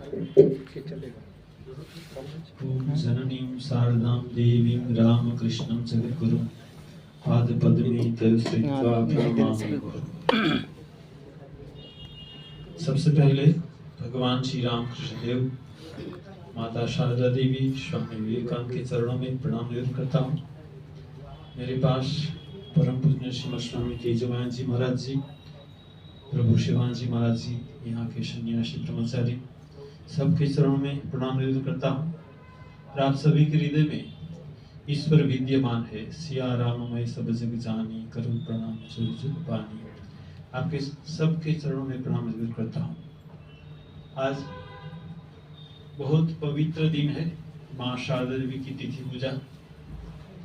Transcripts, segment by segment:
ओम जननीं शारदां देवीं रामकृष्णं जगद्गुरुं पादपद्मे तव स्थित्वा प्रणमामि। सबसे पहले भगवान श्री रामकृष्ण देव, माता शारदा देवी, स्वामी विवेकानंद के चरणों में प्रणाम निवेदन करता हूँ। मेरे पास परम पूज्य श्रीमद स्वामी तेजोमय जी महाराज जी, प्रभु शिवान जी महाराज जी, यहाँ के सन्यासी ब्रह्मचारी, सबके चरणों में प्रणाम निवेदन करता हूँ। और आप सभी के हृदय में ईश्वर विद्यमान है। सिया राममय सब जग जानी, करो प्रणाम जुग जुग पानी। आपके सबके चरणों में प्रणाम निवेदन करता हूँ। आज बहुत पवित्र दिन है, माँ शारदा देवी की तिथि पूजा।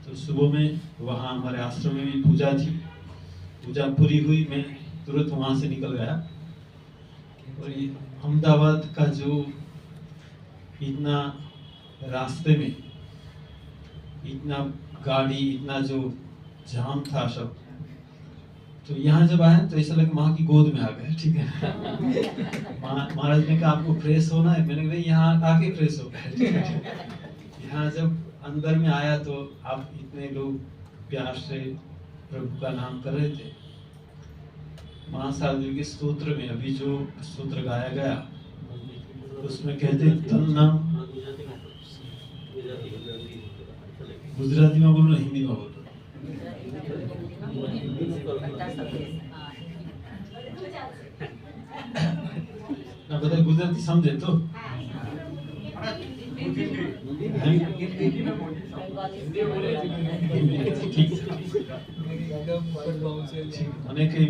तो सुबह में वहाँ हमारे आश्रम में भी पूजा थी। पूजा पूरी हुई, मैं तुरंत वहाँ से निकल गया। और ये अहमदाबाद का जो इतना रास्ते में इतना गाड़ी, इतना जो जाम था सब, तो यहाँ जब आए तो ऐसा लगा माँ की गोद में आ गए। ठीक है, महाराज ने कहा आपको फ्रेश होना है, मैंने कहा यहाँ आके फ्रेश हो गए। यहाँ जब अंदर में आया तो आप इतने लोग प्यार से प्रभु का नाम कर रहे थे। माँ शारदा के स्तोत्र में अभी जो स्तोत्र गाया गया उसमें कहते तन नाम, गुजराती में बोलो, हिंदी में बोलो। ना बता, गुजराती समझे तो મને કઈ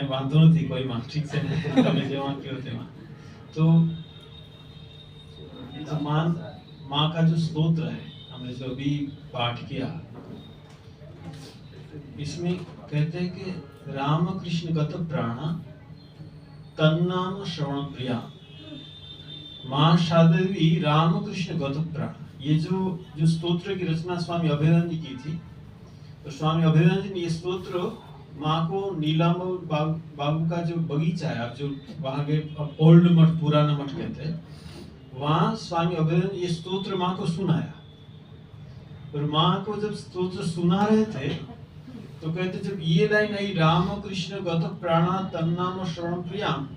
વાંધો નથી કોઈમાં, ઠીક છે ને, તમે જેવા કહો તેમાં। तो माँ का जो स्तोत्र है हमने जो अभी पाठ किया, इसमें कहते हैं कि राम कृष्ण गत प्राणा तन्नाम श्रवण प्रिया। माँ शारदा देवी राम कृष्ण गत प्राण, ये जो स्तोत्र की रचना स्वामी अभेदानंद जी की थी। तो स्वामी अभेदानंद जी ने ये स्तोत्र माँ को नीलाम बाबू का जो बगीचा है, आप जो वहां के ओल्ड मठ, पुराना मठ कहते हैं, वहां स्वामी अभेदानंद ये स्तोत्र माँ को सुनाया। और माँ को जब स्तोत्र सुना रहे थे तो कहते जब ये लाइन आई, राम कृष्ण गत प्राणा तन्नाम श्रवण प्रियाम,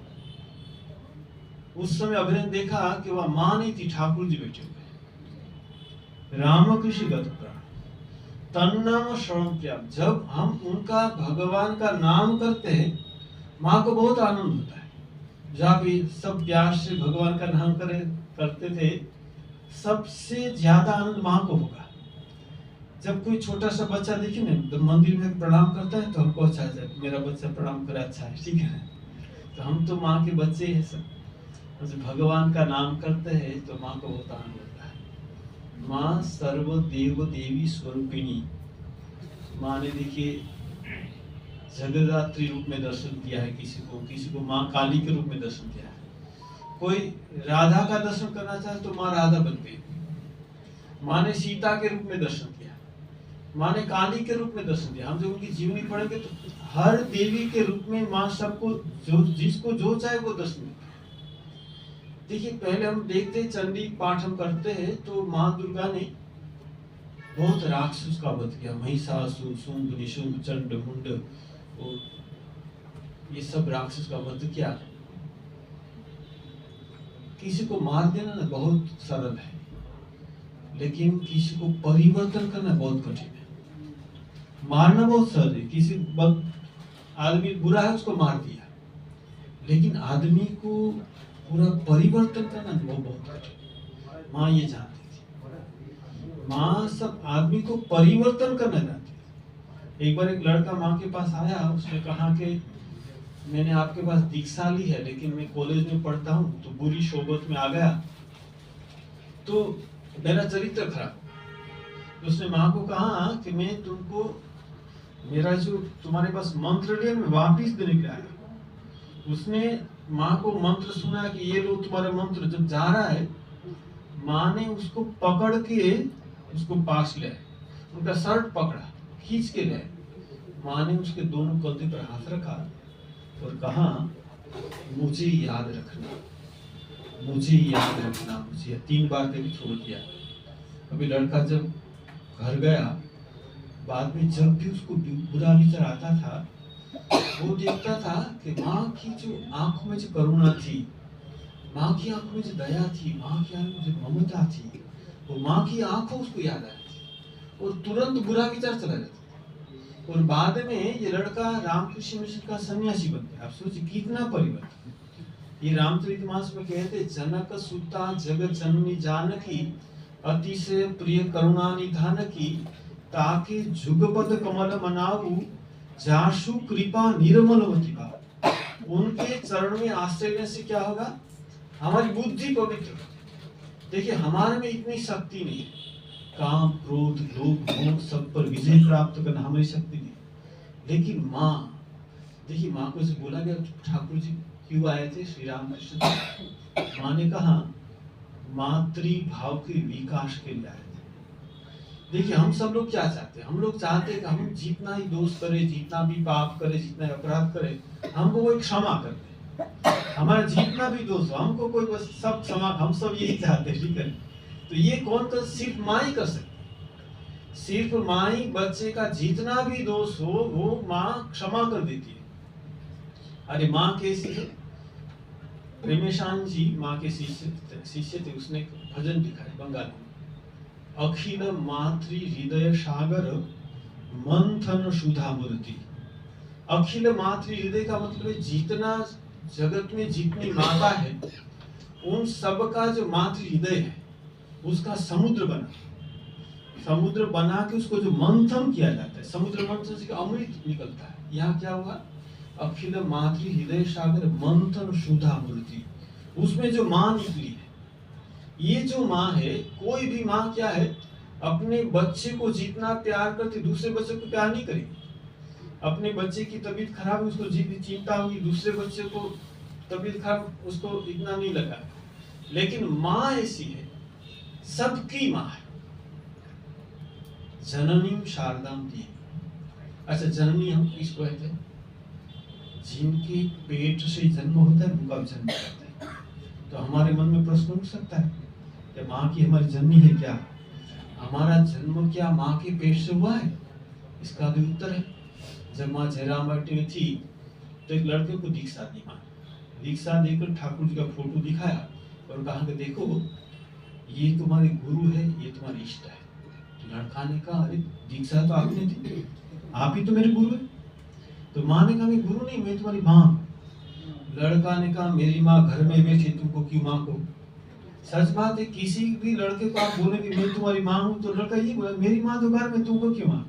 उस समय अभेदानंद देखा कि वह माँ नहीं थी, ठाकुर जी बैठे हुए। राम कृष्ण गत प्राण तन्नाम श्रवण प्रियाम, जब हम उनका भगवान का नाम करते हैं माँ को बहुत आनंद होता है। जहाँ भी सब प्यार से भगवान का नाम करते थे, सबसे ज्यादा आनंद माँ को होगा। जब कोई छोटा सा बच्चा देखिए ना, तो मंदिर में प्रणाम करता है तो हमको अच्छा है, मेरा बच्चा प्रणाम करे, अच्छा है, ठीक है। तो हम तो माँ के बच्चे हैं सब। जब भगवान का नाम करते हैं तो माँ को बहुत आनंद होता है। माँ सर्वदेव देवी स्वरूपिणी, माँ ने देखिए जगदात्री रूप में दर्शन दिया है किसी को माँ काली के रूप में दर्शन दिया है। कोई राधा का दर्शन करना चाहे तो माँ राधा बन गई। माँ ने सीता के रूप में दर्शन दिया, माँ ने काली के रूप में दर्शन दिया। हम जब उनकी जीवनी पढ़ेंगे तो हर देवी के रूप में माँ सबको जिसको जो चाहे वो दर्शन देती है। देखिए पहले हम देखते चंडी पाठ हम करते हैं तो माँ दुर्गा ने बहुत राक्षस का वध किया, महिषासुर, शुंभ, निशुंभ, चंड, मुंड, और ये सब राक्षस का वध किया। किसी को मार देना ना बहुत सरल है, लेकिन किसी को परिवर्तन करना बहुत कठिन है। मारना बहुत सहज है, किसी आदमी बुरा है उसको मार दिया, लेकिन आदमी को पूरा परिवर्तन करना वो बहुत कठिन। माँ ये जानती थी, माँ सब आदमी को परिवर्तन करना जानती थी। एक बार एक लड़का माँ के पास आया, उसने कहा कि मैंने आपके पास दीक्षा ली है, लेकिन मैं कॉलेज में पढ़ता हूँ तो बुरी सोबत में आ गया तो मेरा चरित्र खराब। उसने माँ को कहा कि मैं तुमको मेरा जो तुम्हारे पास मंत्र लिया मैं वापिस देने के आया। उसने माँ को मंत्र सुना कि ये लो तुम्हारा मंत्र। जब जा रहा है माँ ने उसको पकड़ के उसको पास ले, उनका शर्ट पकड़ा, खींच के ले। माँ ने उसके दोनों कंधे पर हाथ रखा और कहा मुझे याद रखना, मुझे याद रखना, मुझे 3 बार कभी छोड़ दिया। अभी लड़का जब घर गया, बाद में जब भी उसको बुरा विचार आता था, वो देखता था कि माँ की जो आंखों में जो करुणा थी, माँ की आंखों में जो दया थी, माँ की आंखों में जो ममता थी, वो माँ की आंखों उसको याद आई थी और तुरंत बुरा विचार चला जाता। और बाद में ये लड़का रामकृष्ण मिशन का सन्यासी बन गया। आप सोचिए कितना परिवर्तन। ये रामचरितमानस में कहते, जनक सुता जगत जननी जानकी, अतिशय प्रिय करुणा निधान की, ताके जुगपद कमल मनाऊ, जाशु कृपा निर्मलवती भाव। उनके चरण में आश्रय लेने से क्या होगा? हमारी बुद्धि पवित्र होती। देखिए हमारे में इतनी शक्ति नहीं है, काम क्रोध लोभ मोह सब पर विजय प्राप्त करना हमारी शक्ति नहीं। लेकिन माँ, देखिए माँ को से बोला गया, ठाकुर जी क्यों आए थे श्री रामकृष्ण? माँ ने कहा मातृ भाव के विकास के लिए आए थे। देखिए हम सब लोग क्या चाहते हैं? हम लोग चाहते हैं कि हम जितना ही दोष करें, जितना भी पाप करें, जितना अपराध करें, हमको कोई क्षमा कर दे। हमारा जितना भी दोष हो, हमको कोई बस सब क्षमा, हम सब यही चाहते हैं, ठीक है? तो ये कौन कर? सिर्फ माँ ही कर सकती। सिर्फ माँ ही बच्चे का जितना भी दोष हो वो माँ क्षमा कर देती है। अरे माँ कैसी है? प्रेमेशान जी माँ के शिष्य थे, उसने एक भजन लिखा है बंगाली में, अखिल मातृ हृदय सागर मंथन सुधा मूर्ति। अखिल मातृ हृदय का मतलब है जितना जगत में जितनी माता है, उन सब का जो मातृ हृदय है उसका समुद्र बना के उसको जो मंथन किया जाता है, समुद्र मंथन से अमृत निकलता है। यहाँ क्या हुआ? अखिल मातृ हृदय सागर मंथन सुधा मूर्ति, उसमें जो माँ निकली है। ये जो माँ है, कोई भी माँ क्या है, अपने बच्चे को जितना प्यार करती, दूसरे बच्चे को प्यार नहीं करेगी। अपने बच्चे की तबीयत खराब है, उसको जितनी चिंता होगी, दूसरे बच्चे को तबीयत खराब उसको इतना नहीं लगा। लेकिन माँ ऐसी है, सबकी माँ है। जननीम शारदाम दी। अच्छा, जननी हम किसको कहते हैं? जिनके पेट से जन्म होता है उनका जन्म करते हैं। तो हमारे मन में प्रश्न उठ सकता है कि माँ की हमारी जननी है क्या? हमारा जन्म क्या माँ के पेट से हुआ है? इसका भी उत्तर है। जब माँ जयरामबाटी में थी तो एक लड़के को दीक्षा दी माँ। दीक्षा देकर ठाकुर जी का फोटो दिखाया और कहा कि देखो ये तुम्हारे गुरु है, ये तुम्हारे इष्ट है। तो लड़का ने कहा अरे दीक्षा तो आपने दी, आप ही तो मेरे गुरु है। तो माँ ने कहा मैं गुरु नहीं, मैं तुम्हारी माँ। लड़का ने कहा मेरी माँ घर में बैठी, तुमको क्यों माँ को? सच बात है, किसी भी लड़के को आप बोले कि मैं तुम्हारी माँ हूँ, तो लड़का ये बोला मेरी माँ तो घर में, तुमको क्यों माँ?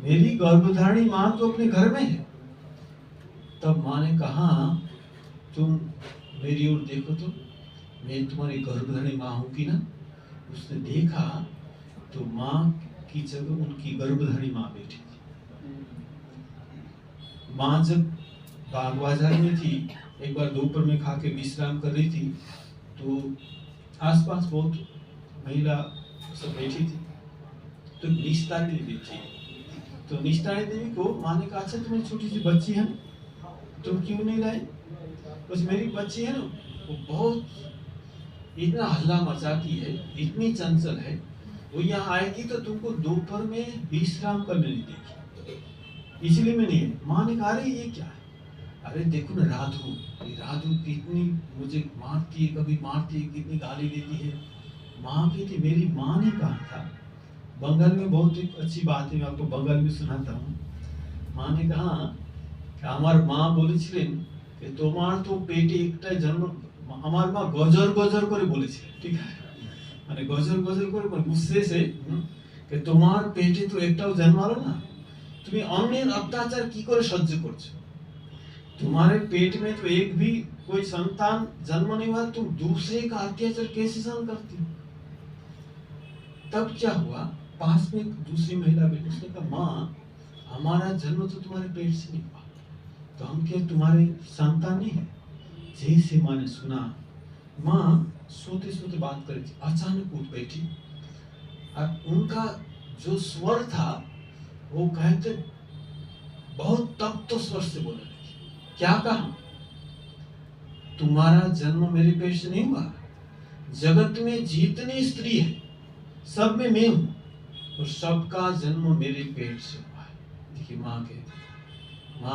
मेरी गर्भधारणी माँ तो अपने घर में है। तब माँ ने कहा तुम मेरी ओर देखो तो मैं तुम्हारी गर्भधारणी माँ हूँ कि ना? उसने देखा तो माँ की जगह उनकी गर्भधारणी माँ बैठी थी। माँ जब बाग बाजार में थी, एक बार दोपहर में खा के विश्राम कर रही थी, तो आसपास बहुत महिला सब बैठी थी। तो निस्तारिणी देवी थी। तो निस्तारिणी देवी को माँ ने कहा अच्छा तुम्हारी छोटी सी बच्ची है, तुम क्यों नहीं लाए? बस मेरी बच्ची है ना, वो बहुत इतना हल्ला मचाती है, इतनी चंचल है, वो यहाँ आएगी तो तुमको दोपहर में विश्राम करने नहीं देगी, इसलिए मैं नहीं। माँ ने कहा अरे ये क्या है? अरे देखो ना राधु, ये राधु कितनी मुझे मारती है, कभी मारती है, कितनी गाली देती है। माँ की थी, मेरी माँ ने कहा था। बंगाल में बहुत एक अच्छी बात है, मैं आपको बंगाल में सुनाता हूँ। माँ ने कहा कि हमार माँ बोलेছিলেন कि তোমার तो पेटे एकटाই जन्म, আমার মা গজর গজর করে বলেছিলেন, ঠিক আছে, মানে গজর গজর করে গুस्से से कि তোমার পেটে তো একটাও জন্মালো না, তুমি অন্যের অত্যাচার কি করে সহ্য করছো? तुम्हारे पेट में तो एक भी कोई संतान जन्म नहीं हुआ, तुम दूसरे का अत्याचार कैसे सहन करती हो? तब क्या हुआ, पास में एक दूसरी महिला बैठी, उसने कहा माँ हमारा जन्म तो तुम्हारे पेट से नहीं हुआ, तो हम क्या तुम्हारे संतान नहीं है? जैसे माँ ने सुना, माँ सोते सोते बात कर रही थी, अचानक उठ बैठी और उनका जो स्वर था वो कहते बहुत तप्त स्वर से बोल रही थी। क्या कहा? तुम्हारा जन्म मेरे पेट से नहीं हुआ। जगत में जितनी स्त्री है सब में मैं हूं और सबका जन्म मेरे पेट से हुआ है। देखिए माँ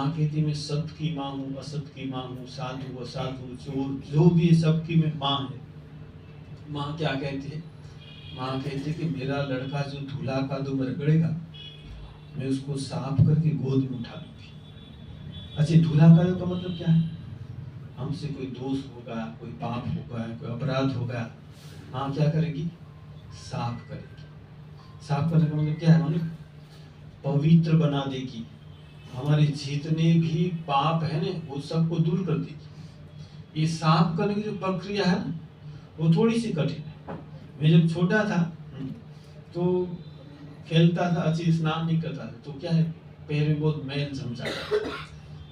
कहती मैं सत्य की माँ हूँ, असत की माँ हूँ, साधु असाधु जो भी है सबकी मैं माँ है। माँ क्या कहती है? माँ कहती है कि मेरा लड़का जो धूला का दुम रगड़ेगा मैं उसको साफ करके गोद में उठा लूंगी। अच्छा, धूला का का मतलब क्या है? हमसे कोई दोष होगा, कोई पाप होगा, कोई अपराध होगा, माँ क्या करेगी? साफ करेगी। साफ करने का मतलब क्या है? मानो पवित्र बना देगी। हमारे जितने भी पाप है ना वो सबको दूर कर देगी। ये साफ करने की जो प्रक्रिया है ना वो थोड़ी सी कठिन है। मैं जब छोटा था तो खेलता था, अच्छी स्नान नहीं करता था तो क्या है पैर में बहुत मैल जम जाता।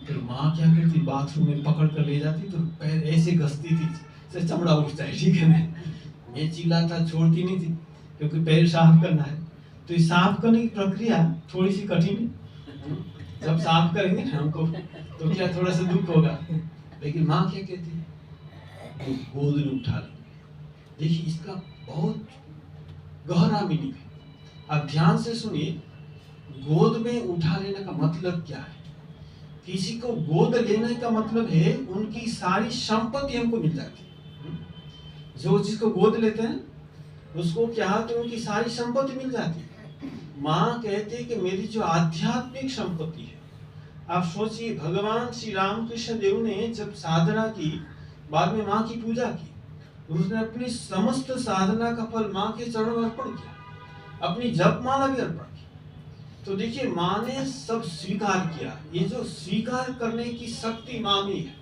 फिर माँ क्या करती, बाथरूम में पकड़ कर ले जाती तो पैर ऐसे घसती थी से चमड़ा उठ जाए। ठीक है, मैं चिल्लाता, छोड़ती नहीं थी क्योंकि पैर साफ करना है। तो ये साफ करने की प्रक्रिया थोड़ी सी कठिन है। जब साफ करेंगे ना हमको तो क्या थोड़ा सा दुख होगा, लेकिन माँ क्या कहती है? तो गोद में उठा लेंगे। देखिए इसका बहुत गहरा मीनिंग है। आप ध्यान से सुनिए, गोद में उठा लेने का मतलब क्या है? किसी को गोद लेने का मतलब है उनकी सारी संपत्ति हमको मिल जाती है। जो जिसको गोद लेते हैं उसको क्या होता है? उनकी सारी संपत्ति मिल जाती है। माँ कहते हैं कि मेरी जो आध्यात्मिक संपत्ति है, आप सोचिए भगवान श्री रामकृष्ण देव ने जब साधना की, बाद में माँ की पूजा की, उसने अपनी समस्त साधना का फल माँ के चरणों में अर्पण किया, अपनी जपमाला भी अर्पण की। तो देखिए माँ ने सब स्वीकार किया। ये जो स्वीकार करने की शक्ति माँ में है।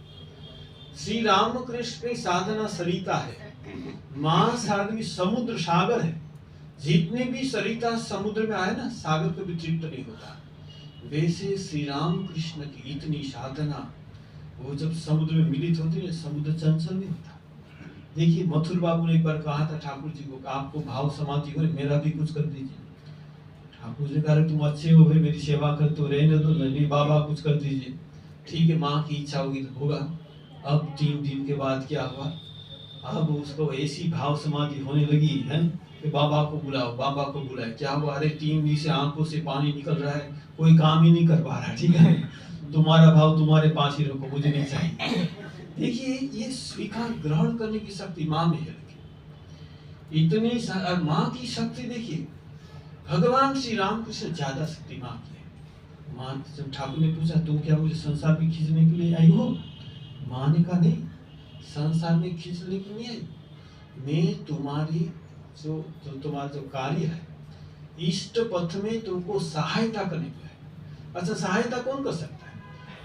श्री रामकृष्ण की साधना सरिता है, माँ साधवी समुद्र सागर है। जितने भी सरिता समुद्र में आए ना, सागर कभी तृप्त नहीं होता। वैसे श्री राम कृष्ण की इतनी साधना, वो जब समुद्र में मिलित होती है समुद्र चंचल नहीं होता। देखिए मथुर बाबू ने एक बार कहा था ठाकुर जी को, आपको भाव समाधि हो, मेरा भी कुछ कर दीजिए। ठाकुर जी कह रहे तुम अच्छे हो भाई, मेरी सेवा कर तो रहने दो, नहीं बाबा कुछ कर दीजिए। ठीक है, माँ की इच्छा होगी तो होगा। अब 3 दिन के बाद क्या हुआ? अब उसको ऐसी भाव समाधि होने लगी है कि बाबा को बुलाओ, बाबा को बुलाए। क्या हुआ? अरे 3 दिन से आंखों से पानी निकल रहा है, कोई काम ही नहीं कर पा रहा। ठीक है, तुम्हारा भाव तुम्हारे पास ही रखो, मुझे नहीं चाहिए। देखिए ये स्वीकार ग्रहण करने की शक्ति माँ में है। इतनी माँ की शक्ति देखिए, भगवान श्री राम कृष्ण ज्यादा शक्ति माँ की है। माँ जब ठाकुर ने पूछा तुम क्या मुझे संसार में खींचने के लिए आई हो? माँ ने कहा नहीं, संसार में खींचने के लिए आई, मैं तुम्हारी जो तुम्हारा जो कार्य है इष्ट पथ में तुमको सहायता करने के लिए। अच्छा, सहायता कौन कर सकता है?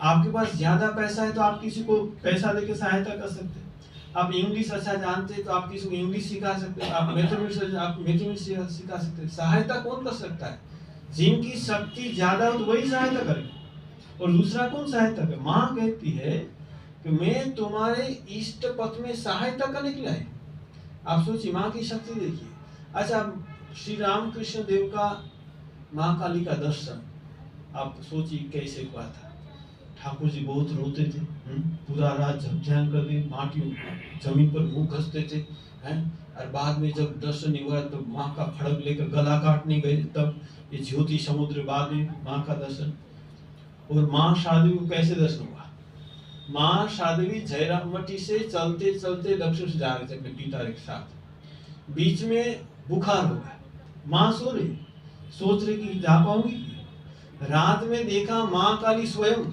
आपके पास ज्यादा पैसा है तो आप किसी को पैसा देके सहायता कर सकते हैं। आप इंग्लिश अच्छा जानते हैं तो आप किसी को इंग्लिश सिखा सकते हैं। आप मैथमेटिक्स सिखा सकते हैं। सहायता कौन कर सकता है? जिनकी शक्ति ज्यादा हो तो वही सहायता करेगा। और दूसरा कौन सहायता करे? माँ कहती है कि मैं तुम्हारे इष्ट पथ में सहायता करने के लिए आई। आप सोचिए माँ की शक्ति देखिए। अच्छा, श्री रामकृष्ण देव का माँ काली का दर्शन आप सोचिए कैसे हुआ था। ठाकुर जी बहुत रोते थे, पूरा रात झपझान कर दी, माटी जमीन पर मुंह घसते थे हैं। और बाद में जब दर्शन नहीं हुआ तो माँ का खड़ग लेकर गला काटने गए, तब ये ज्योति समुद्र, बाद में माँ का दर्शन। और माँ साध्वी को कैसे दर्शन हुआ? माँ साध्वी जयरामवटी से चलते चलते दक्षिण से जा रहे थे अपने पिता के साथ, बीच में बुखार हो गया। माँ सो रही, सोच रही कि जा पाऊंगी। रात में देखा माँ काली स्वयं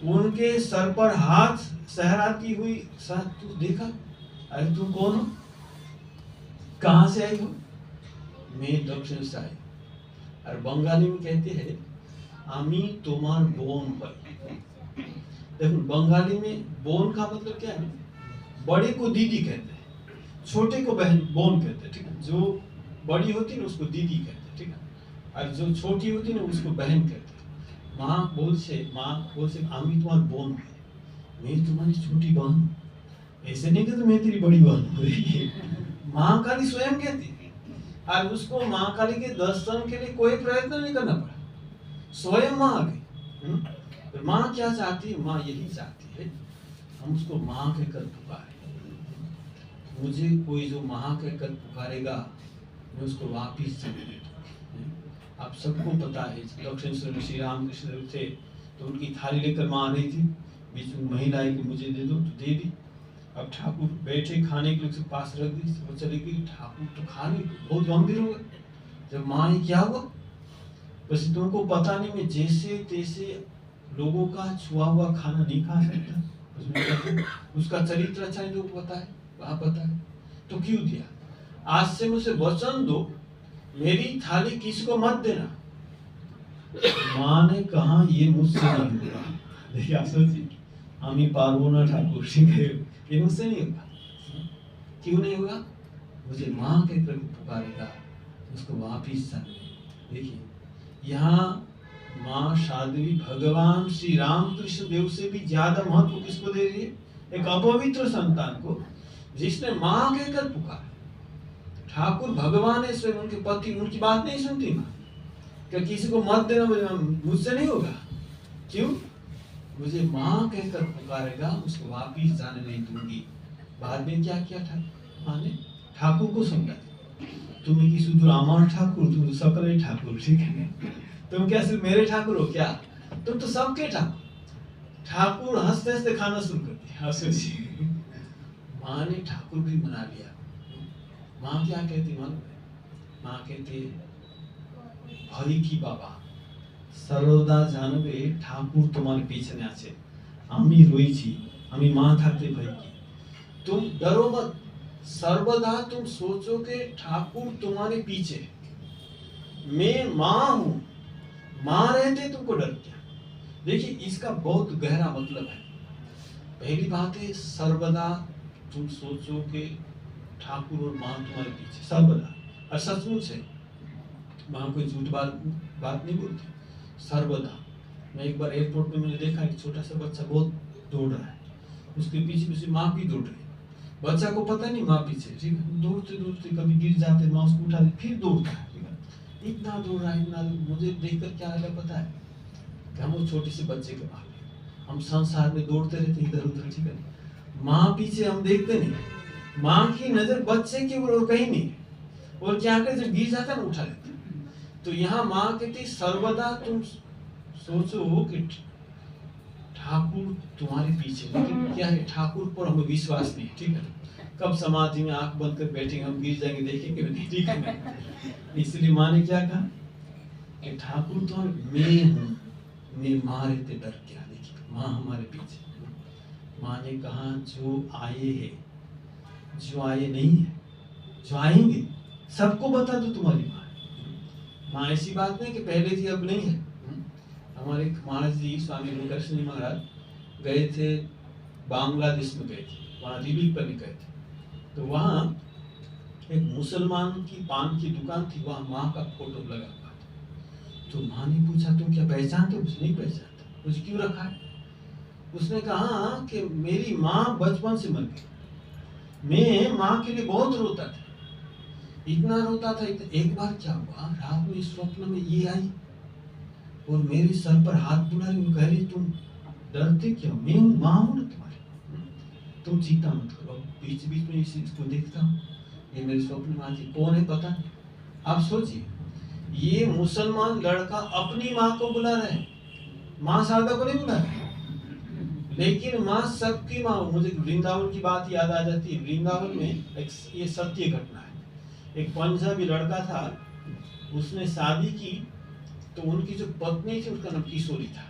उनके सर पर हाथ सहराती हुई। तू देखा? अरे तुम कौन हो? कहां से आई हो? मैं दक्षिण से आई। और बंगाली में कहते हैं आमी तोमार बोन भाई। देखो बंगाली में बोन का मतलब क्या है? बड़े को दीदी कहते हैं, छोटे को बहन बोन कहते हैं। ठीक है, जो बड़ी होती है ना उसको दीदी कहते हैं। ठीक है, और जो छोटी होती है ना उसको बहन कहते हैं। माँ बोल से आमी तुम्हारी बोन है, मैं तुम्हारी छोटी बहन। ऐसे नहीं कहते मैं तेरी बड़ी बहन हूँ। माँ काली स्वयं कहती है। और उसको माँ काली के दर्शन के लिए कोई प्रयत्न नहीं करना पड़ा, स्वयं माँ आ गई। माँ क्या चाहती है? माँ यही चाहती है हम उसको माँ कहकर पुकारे। मुझे कोई जो माँ कहकर पुकारेगा मैं उसको वापिस चलने दूंगा। आप सबको पता है दक्षिण श्री रामकृष्ण देव थे तो उनकी थाली लेकर माँ आ रही थी, बीच में महिला आई कि मुझे दे दो, तो दे दी। अब ठाकुर बैठे खाने के लिए उसके पास रख दी, वो चली गई। ठाकुर तो खा नहीं, बहुत गंभीर हो गए। जब माँ ने क्या हुआ, बस तुमको पता नहीं मैं जैसे तैसे लोगों का छुआ हुआ खाना नहीं खा सकता, उसका चरित्र अच्छा नहीं, लोग पता है, आप पता है, तो क्यों दिया? आज से मुझे वचन दो, मेरी थाली किसी को मत देना। माँ ने कहा ये मुझसे नहीं होगा। देखिए आप सोचिए, हम ही पार्वना ठाकुर सिंह, ये मुझसे नहीं होगा। क्यों नहीं होगा? मुझे माँ के प्रति पुकारेगा, उसको वापिस जाने। देखिए यहाँ माँ साध्वी भगवान श्री रामकृष्ण देव से भी ज्यादा महत्व किसको दे रही है? एक अपवित्र संतान को, जिसने माँ कहकर पुकारा। ठाकुर भगवान है स्वयं, उनके पति, उनकी बात नहीं सुनती माँ, क्या किसी को मत देना मुझसे नहीं होगा। क्यों? मुझे माँ कहकर पुकारेगा, उसको वापिस जाने नहीं दूंगी। बाद में क्या किया ठाकुर माँ ने? ठाकुर को समझा, तुम की शुद्ध आमार ठाकुर, तुम तो सकल ठाकुर, ठीक है? तुम क्या सिर्फ मेरे ठाकुर हो क्या? तुम तो सबके ठाकुर। ठाकुर हंसते हंसते खाना शुरू कर दिया। माँ ने ठाकुर भी मना लिया। माँ क्या कहती मालूम है? माँ कहती भई की बाबा सर्वदा जानबे ठाकुर तुम्हारे पीछे আছে, আমি রয়েছি, আমি माँ থাকতে भई की। तुम डरो मत, सर्वदा तुम सोचो कि ठाकुर तुम्हारे पीछे, मैं माँ हूं, माँ रहते तुमको डर क्या? देखिए इसका बहुत गहरा मतलब है। पहली बात है, सर्वदा तुम सोचो कि ठाकुर और माँ तुम्हारे पीछे, सर्वदा। और सचमुच है, माँ कोई झूठ बात नहीं बोलती, सर्वदा। मैं एक बार एयरपोर्ट में मैंने देखा एक छोटा सा बच्चा बहुत दौड़ रहा है, उसके पीछे पीछे माँ भी दौड़ रही है। बच्चा को पता नहीं माँ पीछे, ठीक है, दौड़ते दौड़ते कभी गिर जाते, माँ उसको उठा दी, फिर दौड़ता है, ठीक है। इतना दौड़ रहा है, इतना। मुझे देखकर क्या लगा पता है? कि हम वो छोटे से बच्चे के बाल, हम संसार में दौड़ते रहते इधर उधर, ठीक है। माँ पीछे हम देखते नहीं, माँ की नजर बच्चे के ऊपर और कहीं नहीं, और क्या कर जब गिर जाता है उठा लेते। तो यहाँ माँ कहती सर्वदा तुम सोचो कि ठाकुर तुम्हारे पीछे, लेकिन क्या है, ठाकुर पर हमें विश्वास नहीं, ठीक है। कब समाधि में आंख बंद कर बैठेंगे, हम गिर जाएंगे देखेंगे नहीं, ठीक है। इसलिए माँ ने क्या कहा कि ठाकुर तो मैं हूँ, मैं माँ रहते डर क्या? देखिए माँ हमारे पीछे। माँ ने कहा जो आए हैं, जो आए नहीं है, जो आएंगे सबको बता दो तुम्हारी माँ है। माँ ऐसी बात नहीं कि पहले थी अब नहीं है। हमारे महाराज जी स्वामी गुरुकृष्ण जी महाराज गए थे बांग्लादेश में, गए थे वहाँ रिलीफ करने गए थे। तो वहाँ एक मुसलमान की पान की दुकान थी, वहाँ माँ का फोटो लगा हुआ था। तो माँ ने पूछा तुम क्या पहचानते हो? कुछ नहीं पहचानता। कुछ क्यों रखा है? उसने कहा कि मेरी माँ बचपन से मर गई, मैं माँ के लिए बहुत रोता था, इतना रोता था। एक बार क्या हुआ, रात में स्वप्न में ये आई और मेरे सर पर हाथ बुला रही, कह रही तुम डरते क्यों? मैं माँ हूं ना तुम्हारी, तुम चिंता मत करो। बीच बीच में इसको देखता हूँ, ये मेरे स्वप्न में आती, कौन है पता नहीं। आप सोचिए, ये मुसलमान लड़का अपनी माँ को बुला रहा है, माँ शारदा को नहीं बुला रहा है, लेकिन माँ सबकी माँ। मुझे वृंदावन की बात याद आ जाती है। वृंदावन में ये सत्य घटना है। एक पंजाबी लड़का था, उसने शादी की, तो उनकी जो पत्नी थी उसका नाम किशोरी था,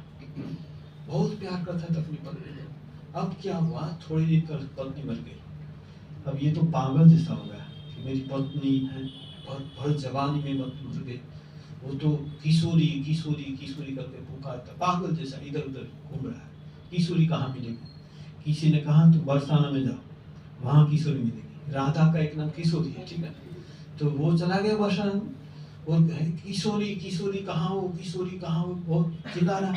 बहुत प्यार करता था अपनी पत्नी को। अब क्या हुआ, थोड़ी देर कर पत्नी मर गई। अब ये तो पागल जैसा हो गया कि मेरी पत्नी है, भर जवानी में मर गई। वो तो किशोरी किशोरी किशोरी करके पुकारता, पागल जैसा इधर उधर घूम रहा है। किशोरी कहाँ मिलेगी? किसी ने कहा तो बरसाना में जाओ, वहाँ किशोरी मिलेगी। राधा का एक नाम किशोरी है, ठीक है। तो वो चला गया बरसाना में, और किशोरी किशोरी कहाँ हो, किशोरी कहाँ हो, बहुत चिल्ला रहा।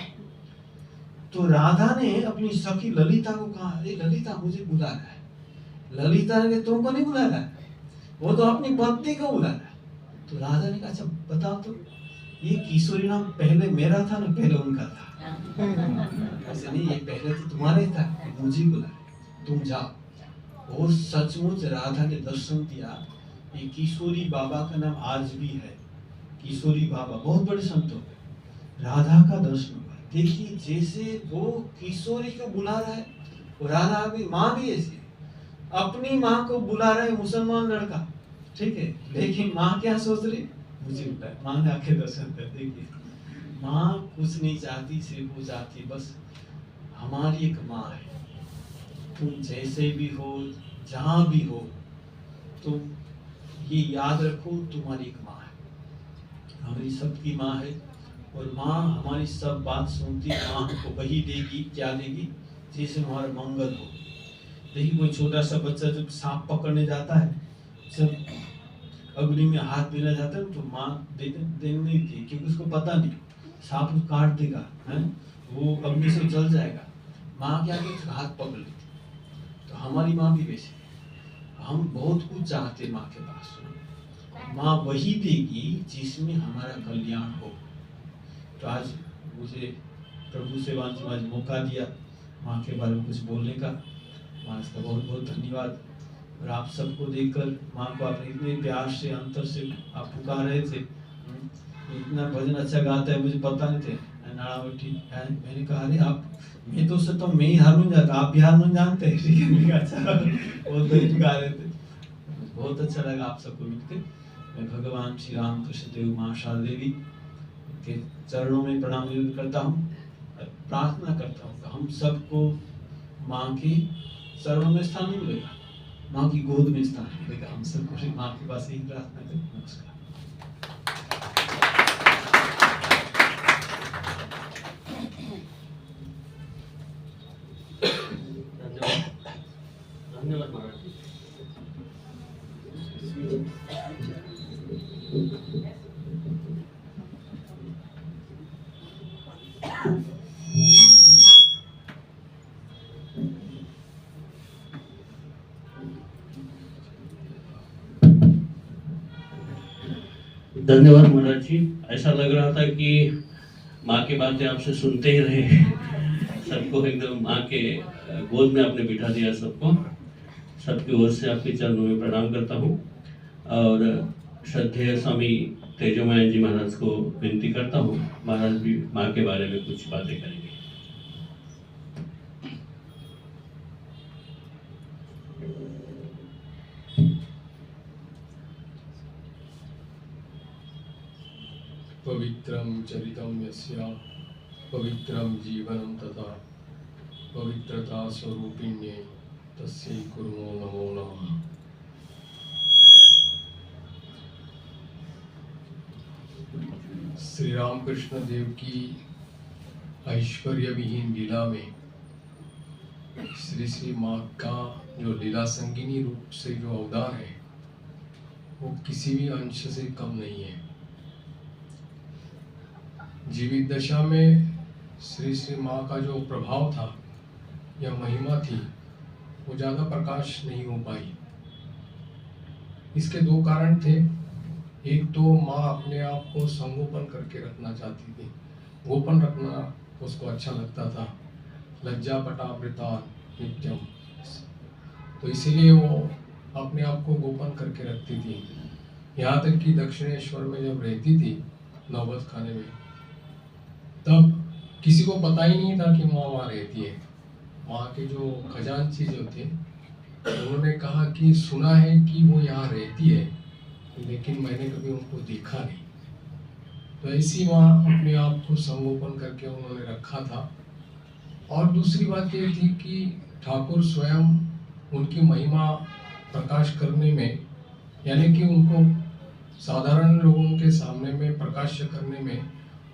तो राधा ने अपनी सखी ललिता को कहा, अरे ललिता मुझे बुला रहा है। ललिता ने तुमको नहीं बुला रहा है, वो तो अपनी पत्नी को बुला रहा है। तो राधा ने कहा अच्छा बताओ तो, ये किशोरी नाम पहले मेरा था ना पहले उनका था? ऐसे नहीं, ये पहले तो तुम्हारे था, मुझे बुला रहे। तुम जाओ। वो सचमुच राधा ने दर्शन दिया। ये किशोरी बाबा का नाम आज भी है, किशोरी बाबा, बहुत बड़े संत हो गए। राधा का दर्शन हुआ। देखिए जैसे वो किशोरी को बुला रहा है, वो राधा भी, माँ भी ऐसी अपनी माँ को बुला रहा है मुसलमान लड़का, ठीक है, लेकिन माँ क्या सोच रही, मुझे बताए, माँ ने आके दर्शन कर। देखिए माँ कुछ नहीं चाहती, सिर्फ वो चाहती बस हमारी एक माँ है, तुम जैसे भी हो, जहाँ भी हो, तुम ये याद रखो तुम्हारी एक माँ है, हमारी सबकी माँ है। और माँ हमारी सब बात सुनती है। माँ हमको वही देगी, क्या देगी, जैसे हमारा मंगल हो। देखिए कोई छोटा सा बच्चा जब सांप पकड़ने जाता है, जब अग्नि में हाथ देना जाता है तो माँ देने नहीं थी, क्योंकि उसको पता नहीं सांप उसको काट देगा, है वो अग्नि से जल जाएगा। माँ क्या करती, हाथ पकड़ लेती। तो हमारी माँ भी वैसी, हम बहुत कुछ चाहते माँ के पास, माँ वही देगी जिसमें हमारा कल्याण हो। तो आज मुझे प्रभु सेवान जी आज मौका दिया माँ के बारे में कुछ बोलने का, माँ इसका बहुत बहुत धन्यवाद। और आप सबको देखकर माँ को आपने इतने प्यार से अंतर से आप पुकार रहे थे, इतना भजन अच्छा गाता है, मुझे पता नहीं थे नाड़ावटी। मैंने कहा अरे आप, मैं तो सोचता हूँ मैं ही हारमोनियम जाता, आप भी हारमोनियम जानते हैं, ठीक है, अच्छा बहुत बढ़िया गा रहे थे। बहुत अच्छा लगा आप सबको मिलकर। मैं भगवान श्री राम कृष्ण देव माँ शारदा देवी के चरणों में प्रणाम निवेदन करता हूँ, प्रार्थना करता हूँ हम सबको माँ के चरणों में स्थान मिलेगा, माँ की गोद में स्थान मिलेगा। हम सबको माँ के पास यही प्रार्थना करें। नमस्कार। धन्यवाद महाराज। धन्यवाद महाराज जी। ऐसा लग रहा था कि माँ की बातें आपसे सुनते ही रहे, सबको एकदम माँ के गोद में आपने बिठा दिया सबको। सबकी ओर से आपके चरणों में प्रणाम करता हूँ और श्रद्धेय स्वामी तेजोमय जी महाराज को विनती करता हूँ, महाराज भी माँ के बारे में कुछ बातें करेंगे। पवित्रं चरितं यस्य पवित्रं जीवनं तथा पवित्रता स्वरूपिण्यै तस्यै कुर्मो नमो नमः। श्री रामकृष्ण देव की ऐश्वर्य विहीन लीला में श्री श्री माँ का जो लीला संगिनी रूप से जो अवदान है वो किसी भी अंश से कम नहीं है। जीवित दशा में श्री श्री माँ का जो प्रभाव था या महिमा थी वो ज़्यादा प्रकाश नहीं हो पाई। इसके दो कारण थे। एक तो माँ अपने आप को संगोपन करके रखना चाहती थी, गोपन रखना उसको अच्छा लगता था, लज्जा पटावृता नित्यम, तो इसीलिए वो अपने आप को गोपन करके रखती थी। यहाँ तक कि दक्षिणेश्वर में जब रहती थी नौबत खाने में, तब किसी को पता ही नहीं था कि माँ वहाँ रहती है। वहाँ के जो खजांची जो थे उन्होंने कहा कि सुना है कि वो यहाँ रहती है, लेकिन मैंने कभी उनको देखा नहीं। तो ऐसी माँ अपने आप को संगोपन करके उन्होंने रखा था। और दूसरी बात ये थी कि ठाकुर स्वयं उनकी महिमा प्रकाश करने में, यानी कि उनको साधारण लोगों के सामने में प्रकाश करने में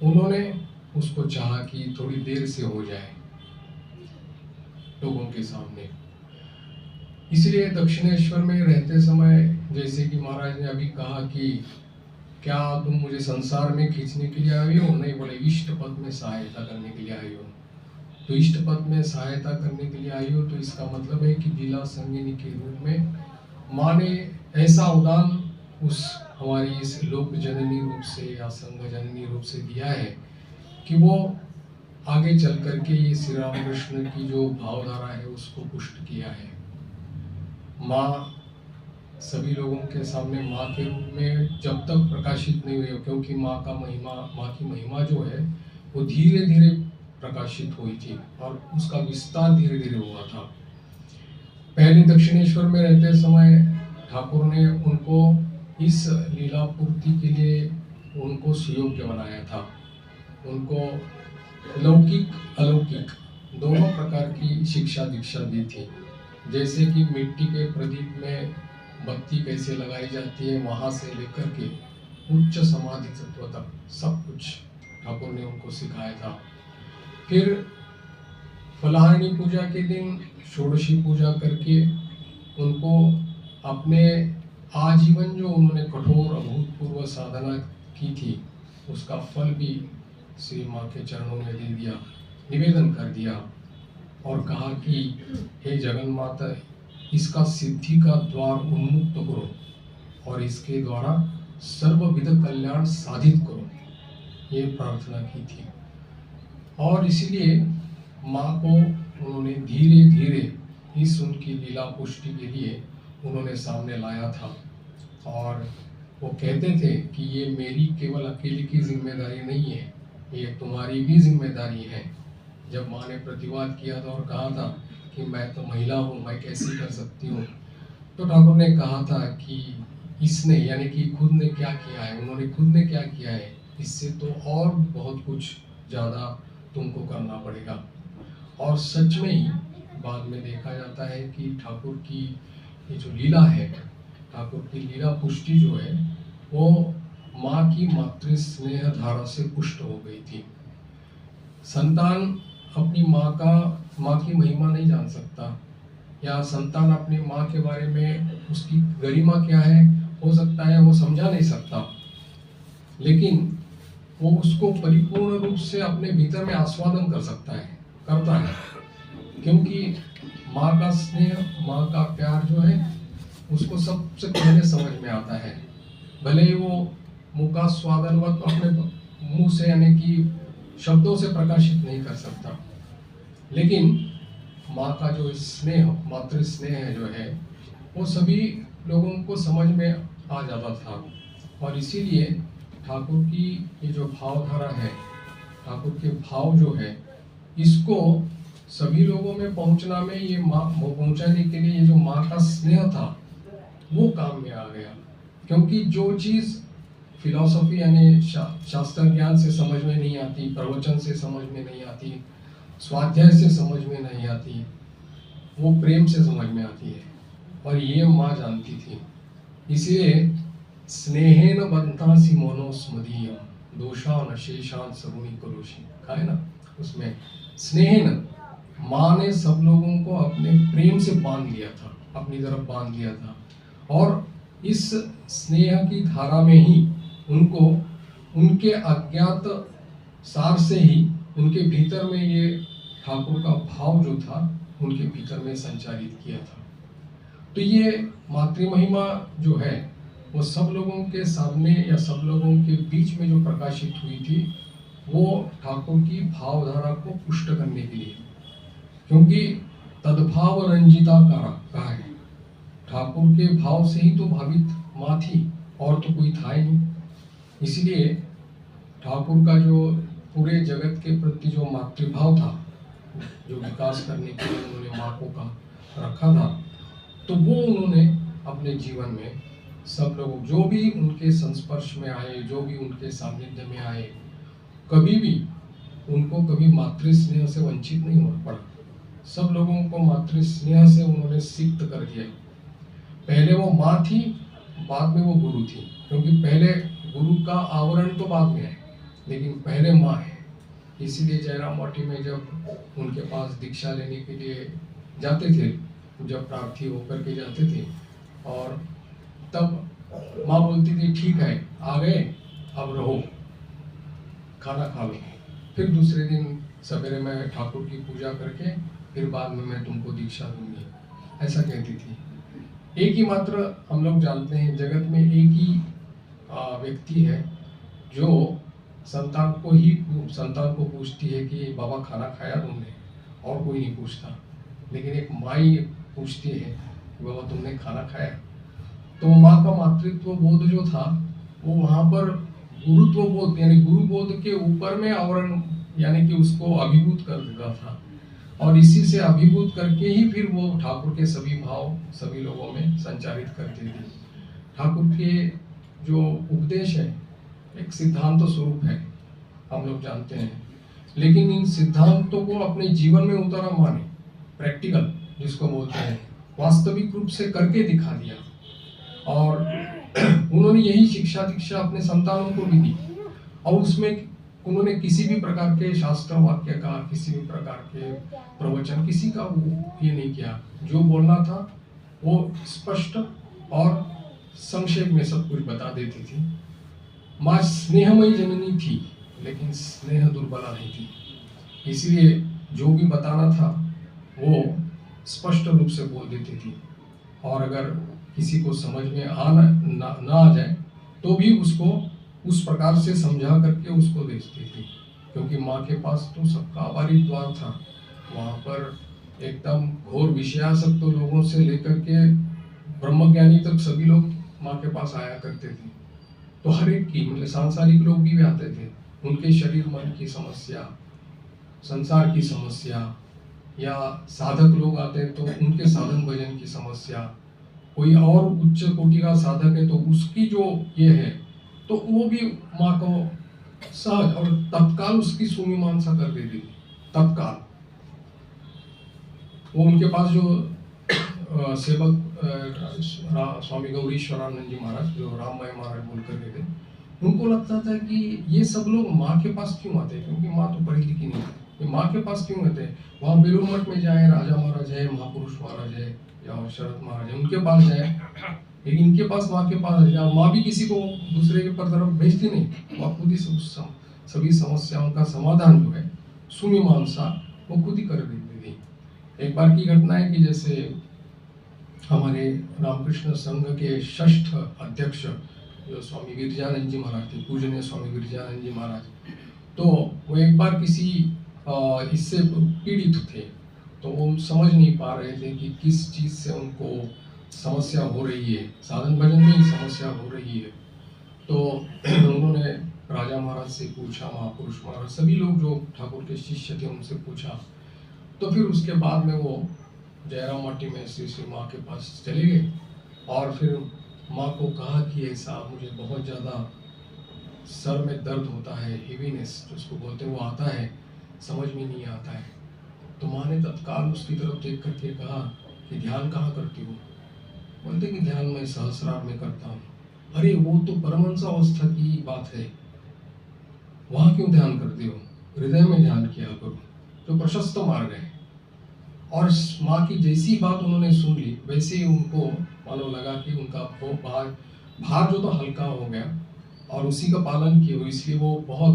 उन्होंने उसको चाहा कि थोड़ी देर से हो जाए लोगों के सामने। इसलिए दक्षिणेश्वर में रहते समय, जैसे कि महाराज ने अभी कहा कि क्या तुम मुझे संसार में खींचने के लिए आई हो, नहीं, बोले इष्ट पद में सहायता करने के लिए आई हो। तो इष्ट पद में सहायता करने के लिए आई हो, तो इसका मतलब है कि लीला संगिनी के रूप में माँ ने ऐसा अवदान उस हमारी इस लोक जननी रूप से या संघ जननी रूप से दिया है कि वो आगे चल करके ये श्री रामकृष्ण की जो भावधारा है उसको पुष्ट किया है। माँ सभी लोगों के सामने माँ के रूप में जब तक प्रकाशित नहीं हुई, क्योंकि माँ की महिमा जो है वो धीरे धीरे प्रकाशित हुई थी और उसका विस्तार धीरे धीरे हुआ था। पहले दक्षिणेश्वर में रहते समय ठाकुर ने उनको इस लीला पूर्ति के लिए उनको सुयोग्य बनाया था। उनको लौकिक अलौकिक दोनों प्रकार की शिक्षा दीक्षा दी थी। जैसे कि मिट्टी के प्रदीप में बत्ती कैसे लगाई जाती है, वहाँ से लेकर के उच्च समाधि तत्व तक सब कुछ ठाकुर ने उनको सिखाया था। फिर फलाहारी पूजा के दिन षोडशी पूजा करके उनको अपने आजीवन जो उन्होंने कठोर अभूतपूर्व साधना की थी उसका फल भी श्री माँ के चरणों में दे दिया, निवेदन कर दिया और कहा कि हे जगन माता, इसका सिद्धि का द्वार उन्मुक्त करो और इसके द्वारा सर्वविध कल्याण साधित करो, ये प्रार्थना की थी। और इसीलिए माँ को उन्होंने धीरे धीरे इस उनकी लीला पुष्टि के लिए उन्होंने सामने लाया था। और वो कहते थे कि ये मेरी केवल अकेले की जिम्मेदारी नहीं है, ये तुम्हारी भी जिम्मेदारी है। जब माँ ने प्रतिवाद किया था और कहा था कि मैं तो महिला हूँ, मैं कैसे कर सकती हूँ, तो ठाकुर ने कहा था कि इसने यानी कि खुद ने क्या किया है, उन्होंने खुद ने क्या किया है, इससे तो और बहुत कुछ ज़्यादा तुमको करना पड़ेगा। और सच में ही बाद में देखा जाता है कि ठाकुर की ये जो लीला है, ठाकुर की लीला पुष्टि जो है वो माँ की मातृ स्नेह धारा से पुष्ट हो गई थी। संतान अपनी माँ की महिमा नहीं जान सकता, या संतान अपनी माँ के बारे में उसकी गरिमा क्या है हो सकता है वो समझा नहीं सकता, लेकिन वो उसको परिपूर्ण रूप से अपने भीतर में आस्वादन करता है, क्योंकि माँ का स्नेह, माँ का प्यार जो है उसको सबसे पहले समझ में आता है। भले ही वो मुखास्वादनवत अपने मुंह से यानी कि शब्दों से प्रकाशित नहीं कर सकता, लेकिन माँ का जो स्नेह, मातृ स्नेह जो है वो सभी लोगों को समझ में आ जाता था। और इसीलिए ठाकुर की ये जो भावधारा है, ठाकुर के भाव जो है, इसको सभी लोगों में पहुंचना में ये माँ पहुंचाने के लिए ये जो माँ का स्नेह था वो काम में आ गया। क्योंकि जो चीज़ फिलॉसफी यानी शास्त्र ज्ञान से समझ में नहीं आती, प्रवचन से समझ में नहीं आती, स्वाध्याय से समझ में नहीं आती, वो प्रेम से समझ में आती है, और ये माँ जानती थी। इसलिए स्नेहेन बंतासी मोनो स्मदीयम दोषान शेषान सगुणी करोषि, कहा है ना उसमें, स्नेहेन माँ ने सब लोगों को अपने प्रेम से बांध लिया था, अपनी तरफ बांध लिया था। और इस स्नेह की धारा में ही उनको उनके अज्ञात सार से ही उनके भीतर में ये ठाकुर का भाव जो था उनके भीतर में संचारित किया था। तो ये मातृ महिमा जो है वो सब लोगों के सामने या सब लोगों के बीच में जो प्रकाशित हुई थी वो ठाकुर की भावधारा को पुष्ट करने के लिए, क्योंकि तद्भाव रंजिता कहा है, ठाकुर के भाव से ही तो भावित माँ थी और तो कोई था ही नहीं। इसलिए ठाकुर का जो पूरे जगत के प्रति जो मातृभाव था, जो विकास करने के लिए उन्होंने माँ को रखा था, तो वो उन्होंने अपने जीवन में सब लोग जो भी उनके संस्पर्श में आए, जो भी उनके सानिध्य में आए, कभी भी उनको कभी मातृ स्नेह से वंचित नहीं होना पड़ा। सब लोगों को मातृ स्नेह से उन्होंने सिक्त कर दिया। पहले वो माँ थी, बाद में वो गुरु थी, क्योंकि पहले गुरु का आवरण तो बाद में है, लेकिन पहले माँ है। इसीलिए जयराम वाटी में जब उनके पास दीक्षा लेने के लिए जाते थे, जब प्रार्थी होकर के जाते थे, और तब माँ बोलती थी ठीक है आ गए, अब रहो, खाना खा लो, फिर दूसरे दिन सवेरे में ठाकुर की पूजा करके फिर बाद में मैं तुमको दीक्षा दूंगी, ऐसा कहती थी। एक ही मात्र हम लोग जानते हैं जगत में एक ही व्यक्ति है जो संतान को पूछती है कि बाबा खाना खाया तुमने, और कोई नहीं पूछता। लेकिन एक माँ ही पूछती है कि बाबा तुमने खाना खाया। तो माँ का मातृत्व बोध जो था वो वहाँ पर गुरुत्व बोध यानी गुरु बोध के ऊपर में आवरण यानी कि उसको अभिभूत कर देता था, और इसी से अभिभूत करके ही फिर वो ठाकुर के सभी भाव सभी लोगों में संचारित करती थी। ठाकुर के जो उपदेश है एक सिद्धांत स्वरूप है, हम लोग जानते हैं, लेकिन इन सिद्धांतों को अपने जीवन में उतारा माने, प्रैक्टिकल जिसको बोलते हैं, वास्तविक रूप से करके दिखा दिया। और उन्होंने यही शिक्षा दीक्षा अपने संतानों को भी दी, और उसमें उन्होंने किसी भी प्रकार के शास्त्र वाक्य का, किसी भी प्रकार के प्रवचन, किसी का वो ये नहीं किया। जो बोलना था वो स्पष्ट और संक्षेप में सब कुछ बता देती थी। माँ स्नेहमयी जननी थी, लेकिन स्नेह दुर्बला नहीं थी, इसलिए जो भी बताना था वो स्पष्ट रूप से बोल देती थी। और अगर किसी को समझ में ना आ जाए तो भी उसको उस प्रकार से समझा करके उसको भेजती थी, क्योंकि माँ के पास तो सबका आभारी द्वार था। वहाँ पर एकदम घोर विषयासक्त लोगों से लेकर के ब्रह्मज्ञानी तक सभी लोग माँ के पास आया करते थे। तो हर एक की मतलब सांसारिक लोग भी आते थे, उनके शरीर मन की समस्या, संसार की समस्या, या साधक लोग आते तो उनके साधन भजन की समस्या, कोई और उच्च कोटि का साधक है तो उसकी जो ये है तो वो भी माँ को सहज और तत्काल उसकी सुमीमांसा कर देती थी। तत्काल वो उनके पास जो सेवक स्वामी गौरीश्वरानंद जी महाराज, जो राममय महाराज बोल करके थे, उनको लगता था कि ये सब लोग माँ के पास क्यों आते हैं, क्योंकि माँ तो पढ़ी लिखी नहीं है, ये माँ के पास क्यों आते हैं। वहाँ बेलूर मठ में जाए, राजा महाराज है, महापुरुष महाराज है या शरद महाराज है, उनके पास जाए, लेकिन इनके पास माँ के पास है। माँ भी किसी को दूसरे के पर तरफ भेजती नहीं, वह खुद ही सभी समस्याओं का समाधान जो है सुमीमांसा वो खुद ही कर देती थी। एक बार की घटना है कि जैसे हमारे रामकृष्ण संघ के 6ठ अध्यक्ष जो स्वामी गिरिजानंद जी महाराज थे, पूजनीय स्वामी गिरिजानंद जी महाराज, तो वो एक बार किसी इससे पीड़ित थे, तो वो समझ नहीं पा रहे थे कि किस चीज़ से उनको समस्या हो रही है, साधन भजन में ही समस्या हो रही है। तो उन्होंने राजा महाराज से पूछा, महापुरुष महाराज, सभी लोग जो ठाकुर के शिष्य थे उनसे पूछा। तो फिर उसके बाद में वो जयराम माटी में श्री माँ के पास चले गए, और फिर माँ को कहा कि ऐसा मुझे बहुत ज़्यादा सर में दर्द होता है, हेवीनेस जिसको बोलते हैं वो आता है, समझ में नहीं आता है। तो माँ ने तत्काल उसकी तरफ देख करके कहा कि ध्यान कहाँ करती हो। बोलते कि ध्यान में सहस्रार में करता हूँ। अरे वो तो परमहंस अवस्था की बात है, वहाँ क्यों ध्यान करते हो, हृदय में ध्यान किया करो, जो प्रशस्त मार्ग है। और माँ की जैसी बात उन्होंने सुन ली, वैसे ही उनको मानो लगा कि उनका वो भार जो तो हल्का हो गया, और उसी का पालन किए हुए, इसलिए वो बहुत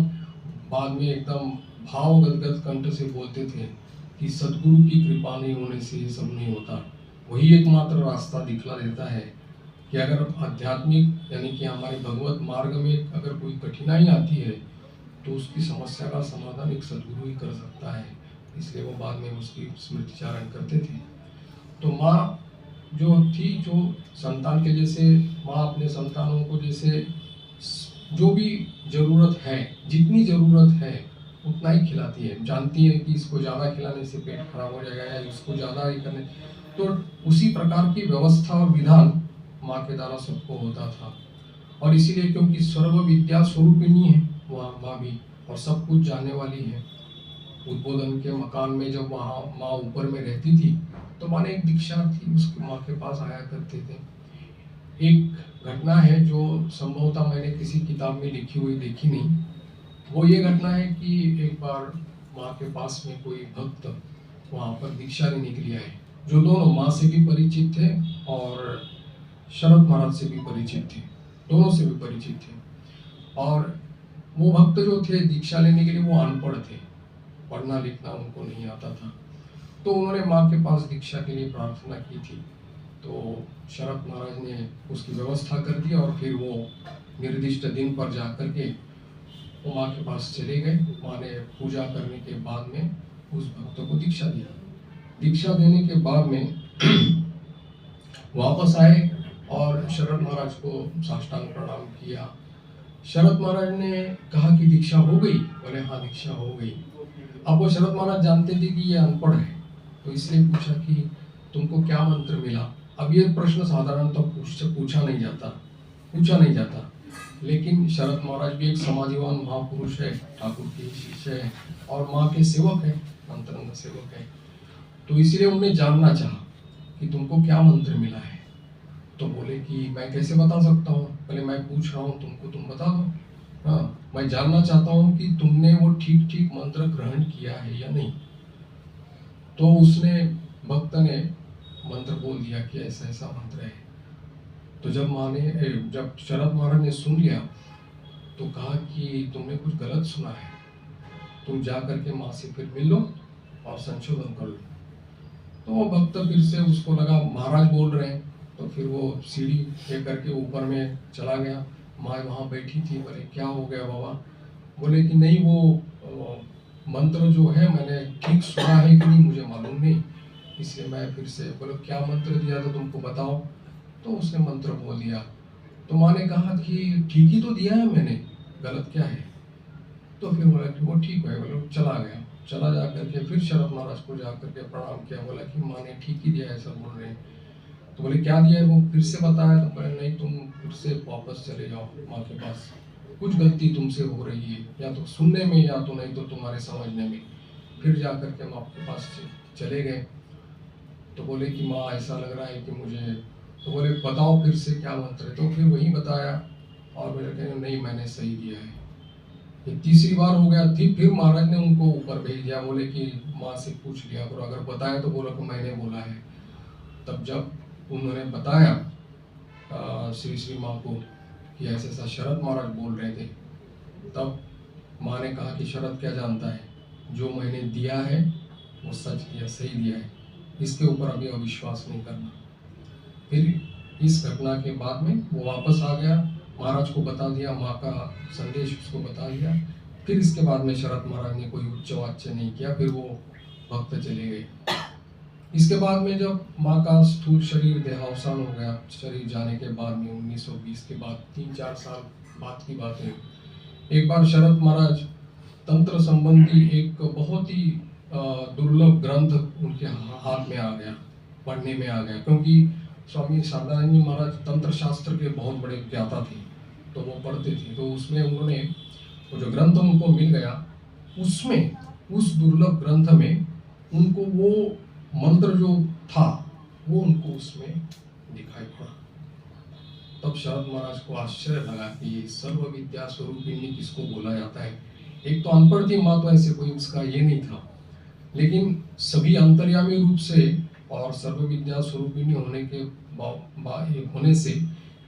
बाद में एकदम भाव गदगद कंठ से बोलते थे कि सदगुरु की कृपा नहीं होने से ये सब नहीं होता। वही एकमात्र रास्ता दिखला देता है कि अगर आध्यात्मिक यानी कि हमारे भगवत मार्ग में अगर कोई कठिनाई आती है तो उसकी समस्या का समाधान एक सदगुरु ही कर सकता है। इसलिए वो बाद में उसकी स्मृति चारण करते थे। तो माँ जो थी, जो संतान के जैसे माँ अपने संतानों को जैसे जो भी ज़रूरत है, जितनी ज़रूरत है उतना ही खिलाती है। जानती है कि इसको ज़्यादा खिलाने से पेट खराब हो जाएगा या इसको ज़्यादा ही करने, तो उसी प्रकार की व्यवस्था और विधान माँ के द्वारा सबको होता था। और इसीलिए क्योंकि सर्व विद्या स्वरूपिणी है वहाँ माँ भी, और सब कुछ जानने वाली है। उद्बोधन के मकान में जब वहाँ माँ ऊपर में रहती थी तो माने एक दीक्षार्थी उसकी माँ के पास आया करते थे। एक घटना है जो संभवतः मैंने किसी किताब में लिखी हुई देखी नहीं, वो ये घटना है कि एक बार माँ के पास में कोई भक्त वहाँ पर दीक्षा लेने के लिए आए, जो दोनों माँ से भी परिचित थे और शरद महाराज से भी परिचित थे, दोनों से भी परिचित थे। और वो भक्त जो थे दीक्षा लेने के लिए वो अनपढ़ थे, पढ़ना लिखना उनको नहीं आता था। तो उन्होंने माँ के पास दीक्षा के लिए प्रार्थना की थी। तो शरद महाराज ने उसकी व्यवस्था कर दी और फिर वो निर्दिष्ट दिन पर जा कर के वो माँ के पास चले गए। माँ ने पूजा करने के बाद में उस भक्त को दीक्षा दिया। दीक्षा देने के बाद में वापस आए और शरद महाराज को साष्टांग प्रणाम किया। शरद महाराज ने कहा कि दीक्षा हो गई? बोले हाँ दीक्षा हो गई। अब वो शरद महाराज जानते थे कि ये अनपढ़ है, तो इसलिए पूछा कि तुमको क्या मंत्र मिला। अब ये प्रश्न साधारणतः पूछा नहीं जाता, लेकिन शरद महाराज भी एक समाधिवान महापुरुष है, ठाकुर के शिष्य है और माँ के सेवक है, अंतरंग सेवक है, तो इसलिए उन्हें जानना चाहा कि तुमको क्या मंत्र मिला है। तो बोले कि मैं कैसे बता सकता हूँ, पहले मैं पूछ रहा हूँ तुमको, तुम बता दो। हाँ, मैं जानना चाहता हूँ कि तुमने वो ठीक मंत्र ग्रहण किया है या नहीं। तो उसने भक्त ने मंत्र बोल दिया कि ऐसा ऐसा मंत्र है। तो जब शरद महाराज ने सुन लिया तो कहा कि तुमने कुछ गलत सुना है, तुम जा करके माँ से फिर मिल लो और संशोधन कर लो। तो वो भक्त फिर से उसको लगा महाराज बोल रहे हैं, तो फिर वो सीढ़ी ले करके ऊपर में चला गया। माँ वहाँ बैठी थी। बोले क्या हो गया बाबा? बोले कि नहीं, वो मंत्र जो है मैंने ठीक सुना है कि नहीं मुझे मालूम नहीं, इसलिए मैं फिर से। बोले क्या मंत्र दिया था तुमको, बताओ। तो उसने मंत्र बोल दिया। तो माँ ने कहा कि ठीक ही तो दिया है मैंने, गलत क्या है। तो फिर बोला कि वो ठीक है। बोले चला गया। चला जा करके फिर शरद महाराज को जा करके प्रणाम किया। बोला कि माँ ने ठीक ही दिया है, सब बोल रहे हैं। तो बोले क्या दिया है, वो फिर से बताया। तो बोले नहीं, तुम फिर से वापस चले जाओ माँ के पास, कुछ गलती तुमसे हो रही है, या तो सुनने में या तो नहीं तो तुम्हारे समझने में। फिर जा करके माँ के पास चले गए। तो बोले कि माँ ऐसा लग रहा है कि मुझे। तो बोले बताओ फिर से क्या मंत्र है। तो फिर वही बताया और बोले कहे नहीं मैंने सही दिया है। ये तीसरी बार हो गया थी। फिर महाराज ने उनको ऊपर भेज दिया। बोले कि माँ से पूछ लिया करो, अगर बताया तो बोला कि मैंने बोला है। तब जब उन्होंने बताया श्री माँ को कि ऐसे ऐसा शरद महाराज बोल रहे थे, तब माँ ने कहा कि शरद क्या जानता है, जो मैंने दिया है वो सच दिया, सही दिया है, इसके ऊपर अभी अविश्वास नहीं करना। फिर इस घटना के बाद में वो वापस आ गया, महाराज को बता दिया, माँ का संदेश उसको बता दिया। फिर इसके बाद में शरद महाराज ने कोई उच्च वाच्य नहीं किया, फिर वो भक्त चले गए। इसके बाद में जब माँ का स्थूल शरीर देहावसान हो गया, शरीर जाने के बाद में 1920 के बाद 3-4 साल बाद की बात है, एक बार शरद महाराज तंत्र संबंधी एक बहुत ही दुर्लभ ग्रंथ उनके हाथ में आ गया, पढ़ने में आ गया, क्योंकि स्वामी शारदानंद जी महाराज तंत्र शास्त्र के बहुत बड़े ज्ञाता थे, तो वो पढ़ते थे। तो उसमें उन्होंने वो जो ग्रंथ उनको मिल गया, उसमें उस दुर्लभ ग्रंथ में उनको वो मंत्र जो था वो उनको उसमें दिखाई पड़ा। तब शरद महाराज को आश्चर्य लगा कि ये सर्व विद्या स्वरूपिणी किसको बोला जाता है। एक तो अनपढ़ थी माँ, तो ऐसे कोई उसका ये नहीं था, लेकिन सभी अंतर्यामी रूप से और सर्व विद्या स्वरूपिणी होने से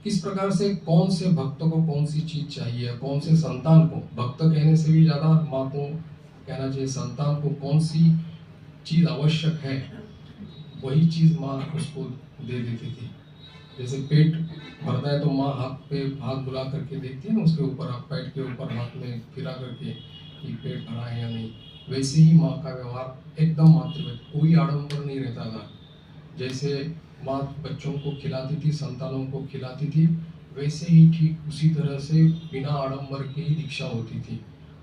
किस प्रकार से कौन से भक्त को कौन सी चीज चाहिए, कौन से संतान को, भक्त कहने से भी ज्यादा माँ को कहना चाहिए, संतान को कौन सी चीज आवश्यक है, वही चीज माँ उसको दे देती थी। जैसे पेट भरता है तो माँ हाथ पे हाथ बुला करके देखती है ना, उसके ऊपर पेट के ऊपर हाथ में फिरा करके कि पेट भरा है या नहीं, वैसे ही माँ का व्यवहार एकदम मातृवत, कोई आडंबर नहीं रहता था। जैसे माँ बच्चों को खिलाती थी, संतानों को खिलाती थी, वैसे ही ठीक उसी तरह से बिना आडंबर के ही दीक्षा होती थी,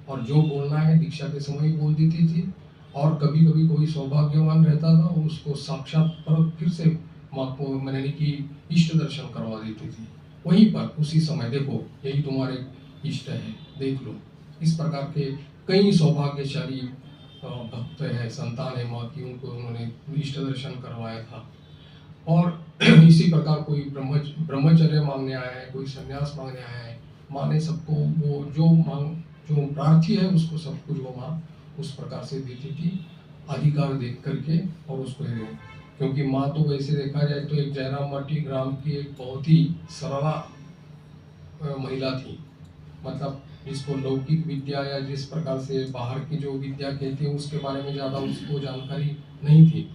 और जो बोलना है दीक्षा के समय ही बोल देती थी। और कभी कभी कोई सौभाग्यवान रहता था, उसको साक्षात पर फिर से माँ को मैंने कि इष्ट दर्शन करवा देती थी वहीं पर उसी समय, देखो यही तुम्हारे इष्ट है, देख लो। इस प्रकार के कई सौभाग्यशाली भक्त है, संतान है माँ की, उनको उन्होंने इष्ट दर्शन करवाया था। और इसी प्रकार कोई ब्रह्मचर्य मांगने आया है, कोई संन्यास मांगने आया है, माँ ने सबको वो जो प्रार्थी है उसको सब कुछ वो माँ उस प्रकार से देती थी, अधिकार देख करके। और उसको क्योंकि माँ तो वैसे देखा जाए तो एक जयराम माटी ग्राम की एक बहुत ही सरला महिला थी, मतलब जिसको लौकिक विद्या या जिस प्रकार से बाहर की जो विद्या कहती है उसके बारे में ज़्यादा उसको जानकारी नहीं थी।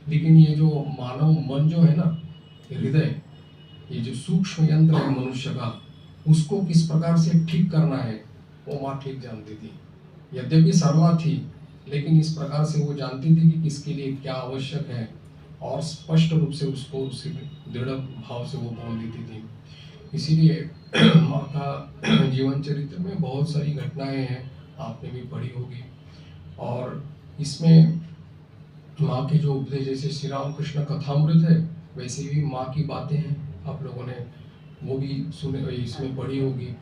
लेकिन ये जो मानव मन जो है ना, हृदय, ये जो सूक्ष्म यंत्र है मनुष्य का, उसको किस प्रकार से ठीक करना है, वो माँ ठीक जानती थी। यद्यपि सरला थी, लेकिन इस प्रकार से वो जानती थी कि किसके लिए क्या आवश्यक है, और स्पष्ट रूप से उसको उसी दृढ़ भाव से वो बोल देती थी। इसीलिए माँ का जीवन चरित्र में बहुत सारी घटनाएं हैं, आपने भी पढ़ी होगी। और इसमें माँ के जो उपदेश, जैसे श्री राम कृष्ण कथामृत है, वैसे भी माँ की बातें हैं, आप लोगों ने वो भी सुने, इसमें पढ़ी होगी।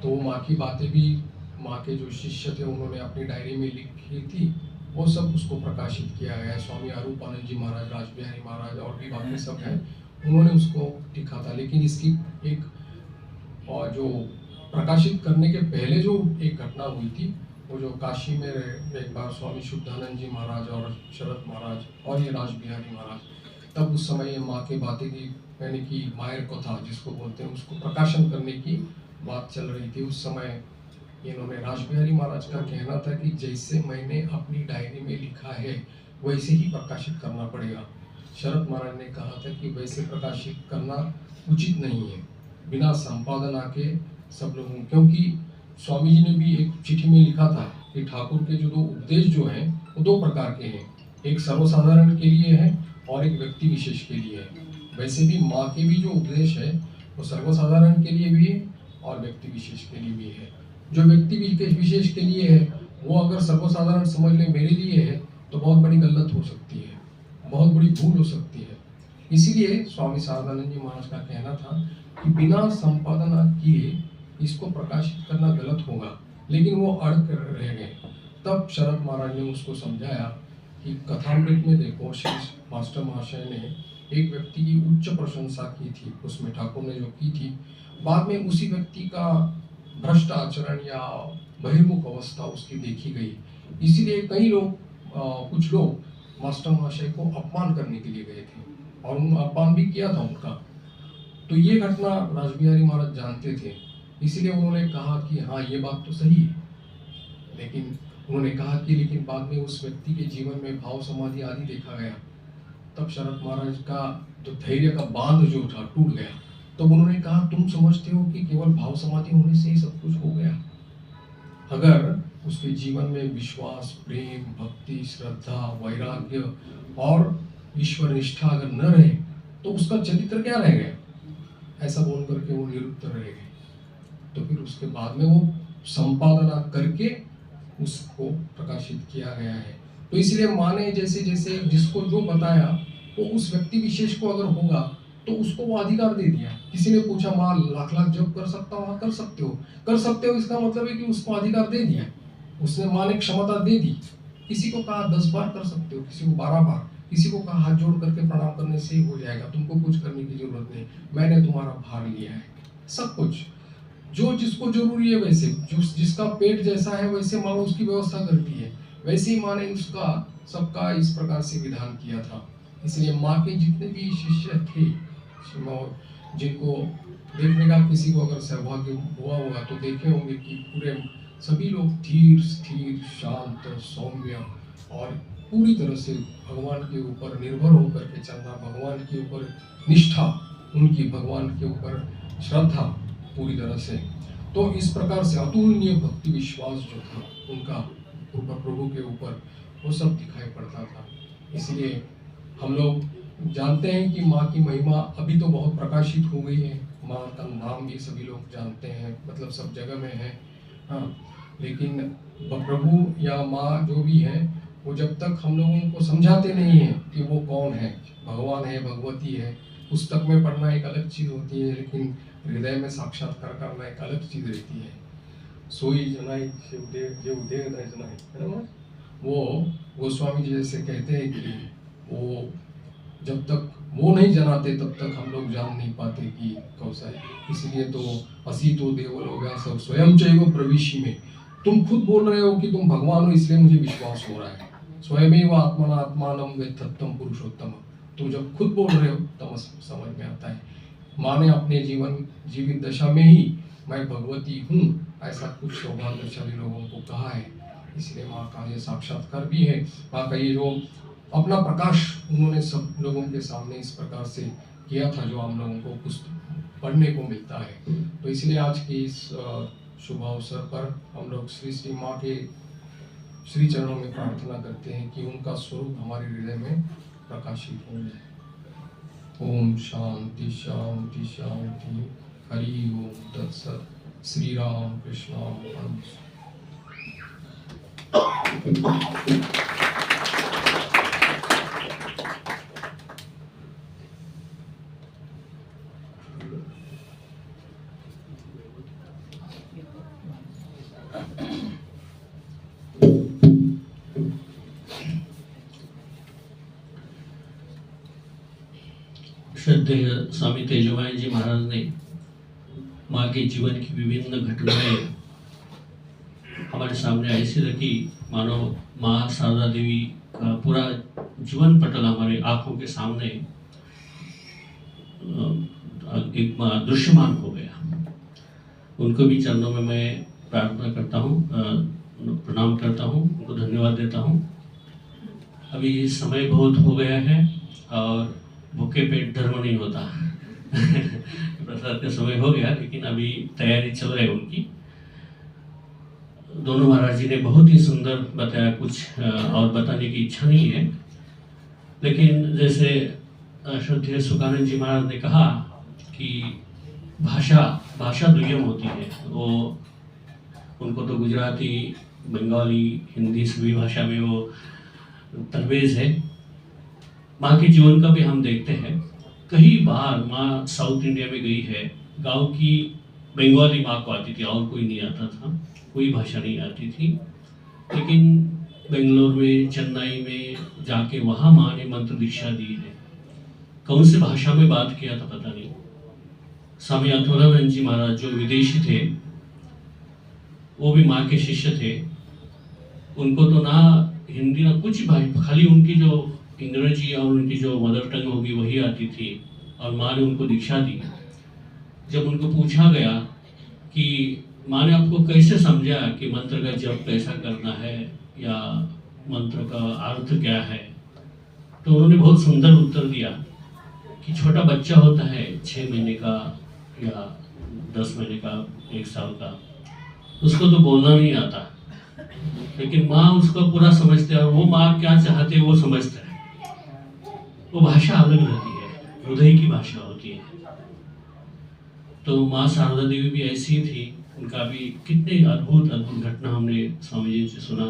तो माँ की बातें भी माँ के जो शिष्य थे उन्होंने अपनी डायरी में लिखी थी, वो सब उसको प्रकाशित किया गया है। स्वामी आरूपानंद जी महाराज, राजबिहारी महाराज और भी बाकी सब हैं, उन्होंने उसको लिखा था। लेकिन इसकी एक और जो प्रकाशित करने के पहले जो एक घटना हुई थी, वो जो काशी में एक बार स्वामी शुद्धानंद जी महाराज और शरद महाराज और ये राजबिहारी महाराज, तब उस समय ये माँ की बातें की, यानी कि मायर कथा जिसको बोलते हैं, उसको प्रकाशन करने की बात चल रही थी। उस समय इन्होंने, राजबिहारी महाराज का कहना था कि जैसे मैंने अपनी डायरी में लिखा है वैसे ही प्रकाशित करना पड़ेगा। शरद महाराज ने कहा था कि वैसे प्रकाशित करना उचित नहीं है, बिना संपादन आके सब लोगों, क्योंकि स्वामी जी ने भी एक चिट्ठी में लिखा था कि ठाकुर के जो दो उपदेश जो हैं वो दो प्रकार के हैं, एक सर्वसाधारण के लिए है और एक व्यक्ति विशेष के लिए है। वैसे भी माँ के भी जो उपदेश है वो सर्वसाधारण के लिए भी है और व्यक्ति विशेष के लिए भी है। जो व्यक्ति विशेष के लिए है वो अगर सर्वसाधारण समझ ले मेरे लिए है तो बहुत बड़ी गलत हो सकती है, बहुत बड़ी भूल हो सकती है। इसीलिए स्वामी शारदानंद जी महाराज का कहना था कि बिना संपादन किए इसको प्रकाशित करना गलत होगा, लेकिन वो अड़ कर रह गए। तब शरद महाराज ने उसको समझाया कि कथामृत में देखो, श्री मास्टर महाशय ने एक व्यक्ति की उच्च प्रशंसा की थी, उसमें ठाकुर ने जो की थी, बाद में उसी व्यक्ति का भ्रष्ट आचरण या बहिर्मुख अवस्था उसकी देखी गई। इसीलिए कई लोग, कुछ लोग मास्टर महाशय को अपमान करने के लिए गए थे और उन्होंने अपमान भी किया था उनका। तो ये घटना राजबिहारी महाराज जानते थे, इसीलिए उन्होंने कहा कि हाँ ये बात तो सही है, लेकिन उन्होंने कहा कि लेकिन बाद में उस व्यक्ति के जीवन में भाव समाधि आदि देखा गया। तब शरद महाराज का जो धैर्य का बांध जो था टूट गया। तब उन्होंने कहा तुम समझते हो कि केवल भाव समाधि होने से ही सब कुछ हो गया? अगर उसके जीवन में विश्वास, प्रेम, भक्ति, श्रद्धा, वैराग्य और ईश्वर निष्ठा अगर न रहे तो उसका चरित्र क्या रह गया? ऐसा बोल करके वो निरुत्तर रह गए। तो फिर उसके बाद में वो संपादना करके उसको प्रकाशित किया गया है। तो इसलिए माने जैसे जैसे जिसको जो बताया वो उस व्यक्ति विशेष को अगर होगा तो उसको वो अधिकार दे दिया। किसी ने पूछा माँ लाख लाख जप कर सकता हूँ? कर सकते हो, कर सकते हो, इसका मतलब है कि उसको अधिकार दे दिया, उसने माँ ने क्षमता दे दी। किसी को कहा 10 बार कर सकते हो, किसी को 12 बार, किसी को कहा हाथ जोड़ करके प्रणाम करने से ही हो जाएगा, तुमको कुछ करने की जरूरत नहीं, मैंने तुम्हारा भार लिया है। सब कुछ जो जिसको जरूरी है, वैसे जो जिसका पेट जैसा है वैसे माँ उसकी व्यवस्था करती है, वैसे ही माँ ने उसका सबका इस प्रकार से विधान किया था। इसलिए माँ के जितने भी शिष्य थे, जिनको देखने का किसी को अगर सौभाग्य हुआ होगा तो देखे होंगे कि पूरे सभी लोग धीर, स्थिर, शांत, सौम्य और पूरी तरह से भगवान के ऊपर निर्भर होकर के चलना, भगवान के ऊपर निष्ठा, उनकी भगवान के ऊपर श्रद्धा पूरी तरह से। तो इस प्रकार से अतुलनीय भक्ति विश्वास जो था उनका प्रभु के ऊपर, वो सब दिखाई पड़ता था। इसलिए हम लोग जानते हैं कि माँ की महिमा अभी तो बहुत प्रकाशित हो गई है, माँ का नाम भी सभी लोग जानते हैं, मतलब सब जगह में है। हाँ, लेकिन प्रभु या माँ जो भी है वो जब तक हम लोगों को समझाते नहीं है कि वो कौन है, भगवान है, भगवती है, पुस्तक में पढ़ना एक अलग चीज़ होती है, लेकिन हृदय में साक्षात्कार करना एक अलग चीज़ रहती है। सोई जनाई जो उदय जनाई, है ना, वो गोस्वामी जी जैसे कहते हैं कि वो जब तक वो नहीं जनाते तब तक हम लोग जान नहीं पाते कि कौसा है। इसलिए तो असी तो देवलो व्यास स्वयं चैव प्रविशी में, तुम खुद बोल रहे हो कि तुम भगवान हो इसलिए मुझे विश्वास हो रहा है। स्वयं व आत्मना आत्मानम वेत्तम पुरुषोत्तम, तुम जब खुद बोल रहे हो तब समझ में आता है। माँ ने अपने जीवित दशा में ही मैं भगवती हूँ ऐसा कुछ सौभाग्यशाली लोगों को कहा है। इसलिए माँ का ये साक्षात्कार भी है, माँ का ये जो अपना प्रकाश उन्होंने सब लोगों के सामने इस प्रकार से किया था जो हम लोगों को कुछ पढ़ने को मिलता है। तो इसलिए आज की इस शुभ अवसर पर हम लोग श्री श्री माँ के श्री चरणों में प्रार्थना करते हैं कि उनका स्वरूप हमारे हृदय में प्रकाशित हो जाए। ओम शांति शांति शांति। हरि ओम तत्सत। श्री राम कृष्ण वंश। श्रद्धेय स्वामी तेजोमय जी महाराज ने माँ के जीवन की विभिन्न घटनाएं हमारे सामने ऐसी रखी मानो माँ शारदा देवी का पूरा जीवन पटल हमारे आंखों के सामने एक दृश्यमान हो गया। उनको भी चरणों में मैं प्रार्थना करता हूँ, प्रणाम करता हूँ, उनको धन्यवाद देता हूँ। अभी समय बहुत हो गया है और भूखे पेट धर्म नहीं होता। प्रसाद का समय हो गया, लेकिन अभी तैयारी चल रही है उनकी। दोनों महाराज जी ने बहुत ही सुंदर बताया, कुछ और बताने की इच्छा नहीं है। लेकिन जैसे श्रद्धेय सुखानंद जी महाराज ने कहा कि भाषा दुर्गम होती है। वो उनको तो गुजराती, बंगाली, हिंदी सभी भाषा में वो तरवेज है। माँ के जीवन का भी हम देखते हैं। कई बार माँ साउथ इंडिया में गई है, गांव की बंगाली माँ को आती थी और कोई नहीं आता था, कोई भाषा नहीं आती थी। लेकिन बेंगलोर में, चेन्नई में जाके वहाँ माँ ने मंत्र दीक्षा दी है। कौन सी भाषा में बात किया था पता नहीं। स्वामी अथोलानंद जी महाराज जो विदेशी थे, वो भी माँ के शिष्य थे। उनको तो ना हिंदी ना कुछ भाषा, खाली उनकी जो अंग्रेजी और उनकी जो मदर टंग होगी वही आती थी। और माँ ने उनको दीक्षा दी। जब उनको पूछा गया कि माँ ने आपको कैसे समझा कि मंत्र का जप कैसा करना है या मंत्र का अर्थ क्या है, तो उन्होंने बहुत सुंदर उत्तर दिया कि छोटा बच्चा होता है 6 महीने का या 10 महीने का, 1 साल का, उसको तो बोलना नहीं आता, लेकिन माँ उसको पूरा समझते है और वो माँ क्या चाहते है वो समझते है। वो भाषा अलग रहती है, हृदय की भाषा होती है। तो माँ शारदा देवी भी ऐसी थी। उनका भी कितने अद्भुत घटना हमने स्वामी जी से सुना।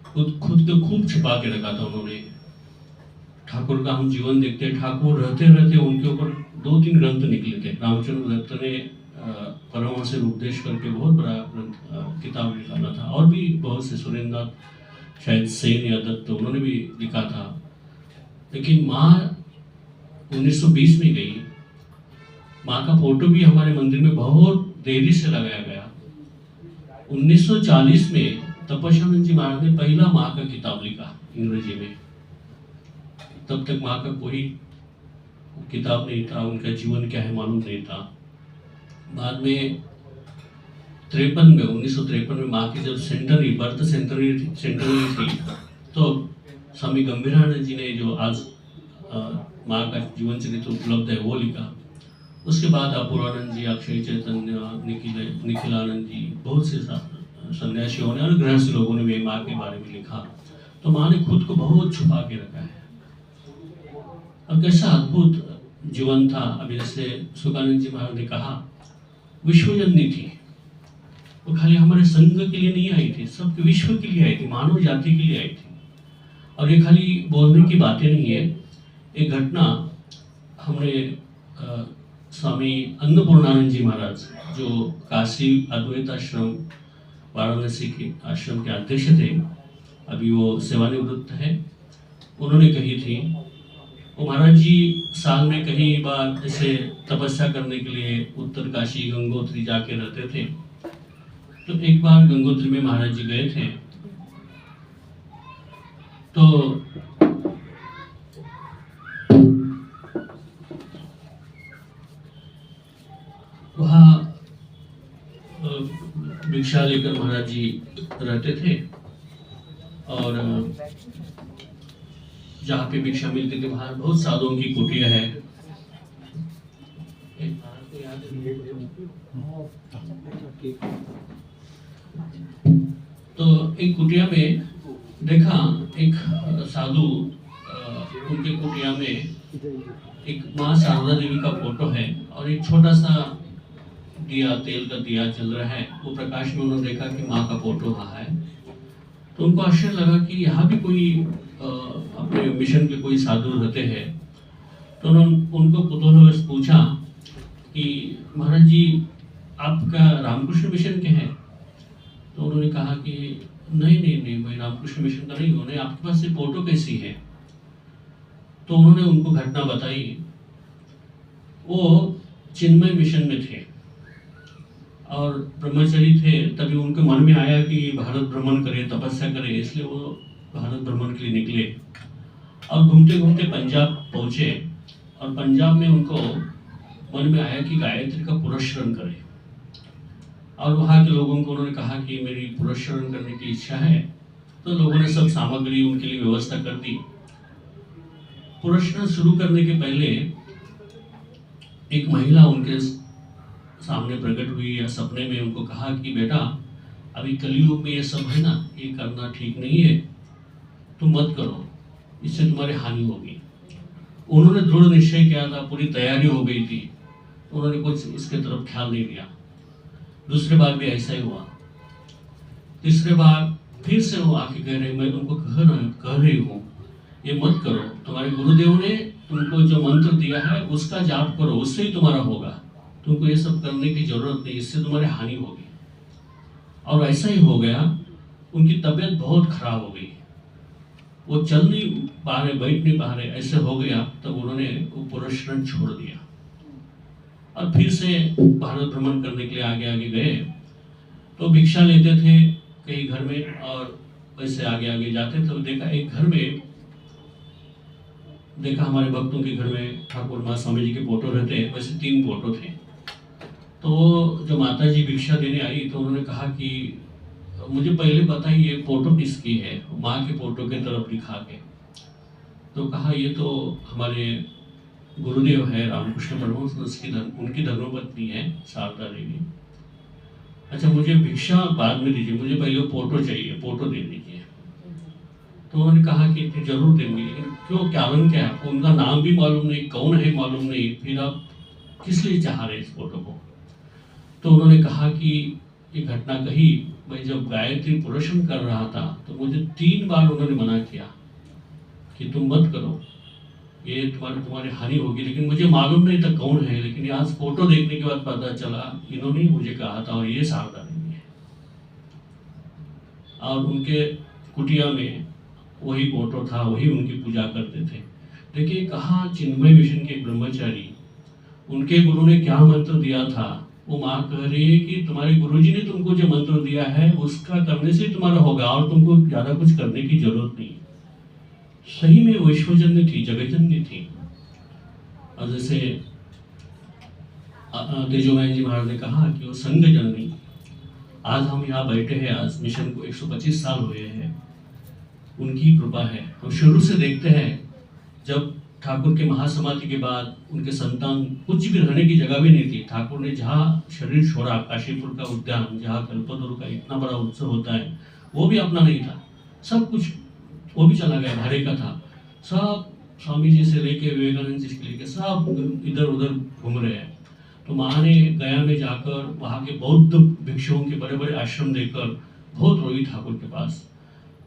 खुद को खूब छिपा के रखा था उन्होंने। ठाकुर का हम जीवन देखते हैं, ठाकुर रहते रहते उनके ऊपर 2-3 ग्रंथ निकले थे। रामचंद्र दत्त ने परमहंस से उपदेश करके बहुत बड़ा किताब निकाला था, और भी बहुत से, सुरेंद्र शायद सेन या दत्त, उन्होंने भी लिखा था। लेकिन माँ 1920 में गई। माँ का फोटो भी हमारे मंदिर में बहुत देरी से लगाया गया। 1940 में तपस्यानंद जी महाराज ने पहला माँ का किताब लिखा अंग्रेजी में। तब तक माँ का कोई किताब नहीं था, उनका जीवन क्या है मालूम नहीं था। बाद में 1953 में माँ की जब बर्थ सेंटनरी थी, तो स्वामी गंभीरानंद जी ने जो आज माँ का जीवन चरित्र उपलब्ध है वो लिखा। उसके बाद अपूर्वानंद जी, अक्षय चैतन्य, निखिलानंद जी, बहुत से सन्यासियों ने और गृहस्थ लोगों ने भी माँ के बारे में लिखा। तो माँ ने खुद को बहुत छुपा के रखा है। और कैसा अद्भुत जीवन था। अभी जैसे सुखानंद जी महाराज ने कहा, विश्वजननी थी। वो खाली हमारे संघ के लिए नहीं आई थी, सबके विश्व के लिए आई थी, मानव जाति के लिए आई थी। और ये खाली बोलने की बातें नहीं है। एक घटना हमने स्वामी अन्नपूर्णानंद जी महाराज, जो काशी अद्वैत आश्रम वाराणसी के आश्रम के अध्यक्ष थे, अभी वो सेवानिवृत्त है, उन्होंने कही थी। वो महाराज जी साल में कई बार ऐसे तपस्या करने के लिए उत्तर काशी गंगोत्री जाके रहते थे। तो एक बार गंगोत्री में महाराज जी गए थे, तो वहाँ भिक्षा लेकर महाराज जी रहते थे। और जहाँ पे भिक्षा मिलती थी वहाँ बहुत साधुओं की कुटिया है। तो एक कुटिया में देखा, एक साधु, उनके कुटिया में एक माँ शारदा देवी का फोटो है और एक छोटा सा दिया, तेल का दिया जल रहा है। वो प्रकाश में उन्होंने देखा कि माँ का फोटो वहाँ है। तो उनको आश्चर्य लगा कि यहाँ भी कोई अपने मिशन के कोई साधु रहते हैं। तो उन्होंने उनको कुतूहलवश पूछा कि महाराज जी, आपका रामकृष्ण मिशन के हैं? तो उन्होंने कहा कि नहीं, मैं रामकृष्ण मिशन का नहीं हूँ। आपके पास ये फोटो कैसी है? तो उन्होंने उनको घटना बताई। वो चिन्मय मिशन में थे और ब्रह्मचारी थे। तभी उनके मन में आया कि भारत भ्रमण करे, तपस्या करे, इसलिए वो भारत भ्रमण के लिए निकले और घूमते घूमते पंजाब पहुंचे। और पंजाब में उनको मन में आया कि गायत्री का पुरस्मरण करें। और वहाँ के लोगों को उन्होंने कहा कि मेरी पुरस्मरण करने की इच्छा है। तो लोगों ने सब सामग्री उनके लिए व्यवस्था कर दी। पुरस्मरण शुरू करने के पहले एक महिला उनके सामने प्रकट हुई या सपने में उनको कहा कि बेटा, अभी कलयुग में ये सब है ना, ये करना ठीक नहीं है, तुम मत करो, इससे तुम्हारी हानि होगी। उन्होंने दृढ़ निश्चय किया था, पूरी तैयारी हो गई थी, उन्होंने कुछ इसके तरफ ख्याल नहीं दिया। दूसरी बार भी ऐसा ही हुआ। तीसरे बार फिर से वो आके कह रहे, मैं तुमको कह रही हूँ ये मत करो, तुम्हारे गुरुदेव ने तुमको जो मंत्र दिया है उसका जाप करो, उससे ही तुम्हारा होगा, तुमको ये सब करने की जरूरत नहीं, इससे तुम्हारी हानि होगी। और ऐसा ही हो गया। उनकी तबीयत बहुत खराब हो गई, वो चल नहीं पा रहे, बैठ नहीं पा रहे, ऐसे हो गया। तब उन्होंने वो पुरस्मरण छोड़ दिया और फिर से भारत भ्रमण करने के लिए आगे आगे गए। तो भिक्षा लेते थे कहीं घर में और वैसे आगे आगे जाते। तो देखा एक घर में, देखा हमारे भक्तों के घर में ठाकुर माँ स्वामी जी के फोटो रहते हैं, वैसे 3 फोटो थे। तो जो माता जी भिक्षा देने आई तो उन्होंने कहा कि मुझे पहले बताइए ये फोटो किसकी है, माँ के फोटो के तरफ दिखा के। तो कहा ये तो हमारे गुरुदेव है रामकृष्ण परमहंस, उनकी धर्मपत्नी है शारदा देवी। अच्छा, मुझे भिक्षा बाद में दीजिए, मुझे पहले फोटो चाहिए, फोटो दे दीजिए। तो उन्होंने कहा कि जरूर देंगे, लेकिन क्यों, कारण क्या है आपको? उनका नाम भी मालूम नहीं, कौन है मालूम नहीं, फिर आप किस लिए चाह रहे इस फोटो को? तो उन्होंने कहा कि ये घटना कही, मैं जब गायत्री पुरस्मरण कर रहा था तो मुझे 3 बार उन्होंने मना किया कि तुम मत करो, ये तुम्हारी हानि होगी। लेकिन मुझे मालूम नहीं था कौन है, लेकिन आज फोटो देखने के बाद पता चला इन्होंने मुझे कहा था और ये शारदा देवी है। और उनके कुटिया में वही फोटो था, वही उनकी पूजा करते थे। देखिए कहाँ चिन्मय मिशन के ब्रह्मचारी, उनके गुरु ने क्या मंत्र दिया था, वो माँ कह रही है कि तुम्हारे गुरुजी ने तुमको जो मंत्र दिया है उसका करने से तुम्हारा होगा और तुमको ज्यादा कुछ करने की जरूरत नहीं। सही में वो विश्वजन्य थी, जगतजन्य थी। और जैसे तेजोमय जी महाराज ने कहा कि वो संग जननी, आज हम यहाँ बैठे हैं, आज मिशन को 125 साल हुए हैं, उनकी कृपा है। हम शुरू से देखते हैं, जब ठाकुर के महासमाधि के बाद उनके संतान, कुछ भी रहने की जगह भी नहीं थी। ठाकुर ने जहाँ शरीर छोड़ा, काशीपुर का उद्यान जहाँ कल्पतरु का इतना बड़ा उत्सव होता है, वो भी अपना नहीं था, सब कुछ वो भी चला गया, भाड़े का था। सब स्वामी जी से लेके विवेकानंद जी से लेके सब इधर उधर घूम रहे हैं। तो माँ ने गया में जाकर वहाँ के बौद्ध भिक्षुओं के बड़े बड़े आश्रम देकर बहुत रोई ठाकुर के पास,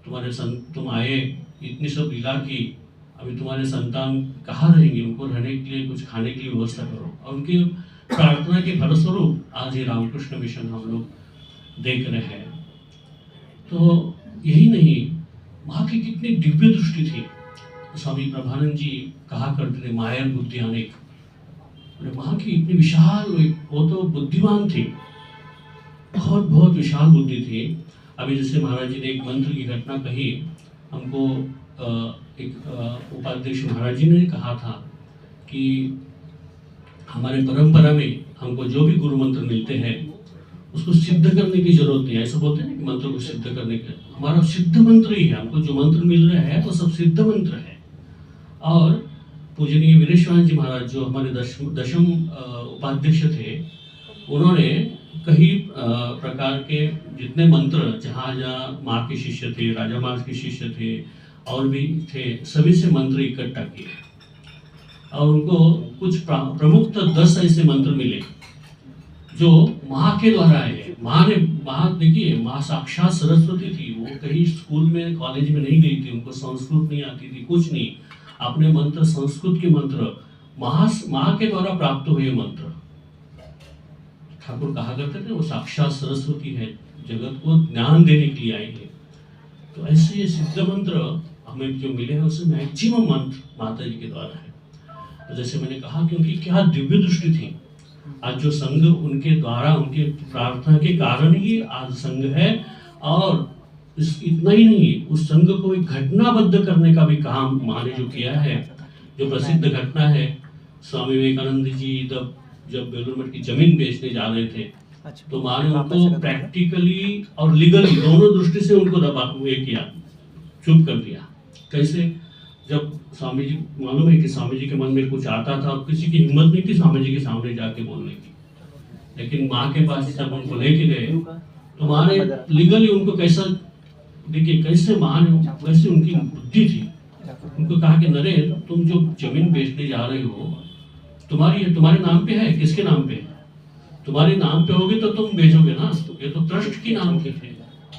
तुम आए, इतनी सब लीला की, अभी तुम्हारे संतान कहाँ रहेंगे, उनको रहने के लिए, कुछ खाने के लिए व्यवस्था करो। और उनकी प्रार्थना के फलस्वरूप आज ये रामकृष्ण मिशन हम लोग देख रहे हैं। तो यही नहीं, वहाँ की कितनी दिव्य दृष्टि थी। स्वामी प्रभानंद जी कहा करते थे, मायर बुद्धि अनेक। वहाँ की इतनी विशाल, वो तो बुद्धिमान थी, बहुत बहुत विशाल बुद्धि थी। अभी जैसे महाराज जी ने एक मंत्र की घटना कही, हमको एक उपाध्यक्ष महाराज जी ने कहा था कि हमारे परंपरा में हमको जो भी गुरु मंत्र मिलते हैं उसको सिद्ध करने की जरूरत नहीं है। ऐसा बोलते हैं ना कि मंत्र को सिद्ध करने के, हमारा सिद्ध मंत्र ही है, हमको जो मंत्र मिल रहा है वो सब सिद्ध मंत्र है। और पूजनीय वीरेश्वरानंद जी महाराज जो हमारे दशम उपाध्यक्ष थे, उन्होंने कई प्रकार के जितने मंत्र जहाँ जहाँ माँ के शिष्य थे, राजा माँ के शिष्य थे और भी थे, सभी से मंत्र इकट्ठा किए और उनको कुछ प्रमुख 10 ऐसे मंत्र मिले जो माँ के द्वारा आए। माँ देखिए, माँ साक्षात सरस्वती थी। वो कहीं स्कूल में कॉलेज में नहीं गई थी, उनको संस्कृत नहीं आती थी, कुछ नहीं। अपने मंत्र संस्कृत के मंत्र माँ के द्वारा प्राप्त हुए मंत्र। ठाकुर कहा करते थे वो साक्षात सरस्वती है, जगत को ज्ञान देने के लिए आई है। तो ऐसे सिद्ध मंत्र हमें जो मिले हैं उसमें मैक्सिमम मंत्र माता जी के द्वारा है। तो जैसे मैंने कहा कि उनकी क्या दिव्य दृष्टि थी। आज जो संघ उनके द्वारा, उनके प्रार्थना के कारण ही आज संघ है। और इतना ही नहीं, उस संघ को एक घटनाबद्ध करने का भी काम माँ ने जो किया है। जो प्रसिद्ध घटना है, स्वामी विवेकानंद जी जब बेलूर मठ की जमीन बेचने जा रहे थे, तो माँ ने उनको प्रैक्टिकली और लीगली दोनों दृष्टि से उनको दबा किया, चुप कर दिया। कैसे? जब स्वामी जी, मालूम है कि स्वामी जी के मन में कुछ आता था, किसी की हिम्मत नहीं थी स्वामी जी के सामने जाके बोलने की, लेकिन माँ के पास जब उनको लेके गए तो माँ ने लीगली उनको कैसा, देखिए कैसे माँ ने, कैसे उनकी बुद्धि थी। उनको कहा कि नरेंद्र, तुम जो जमीन बेचने जा रहे हो, तुम्हारे नाम पे है, किसके नाम पे है? तुम्हारे नाम पे होगी तो तुम बेचोगे ना, ये तो ट्रस्ट के नाम के थे।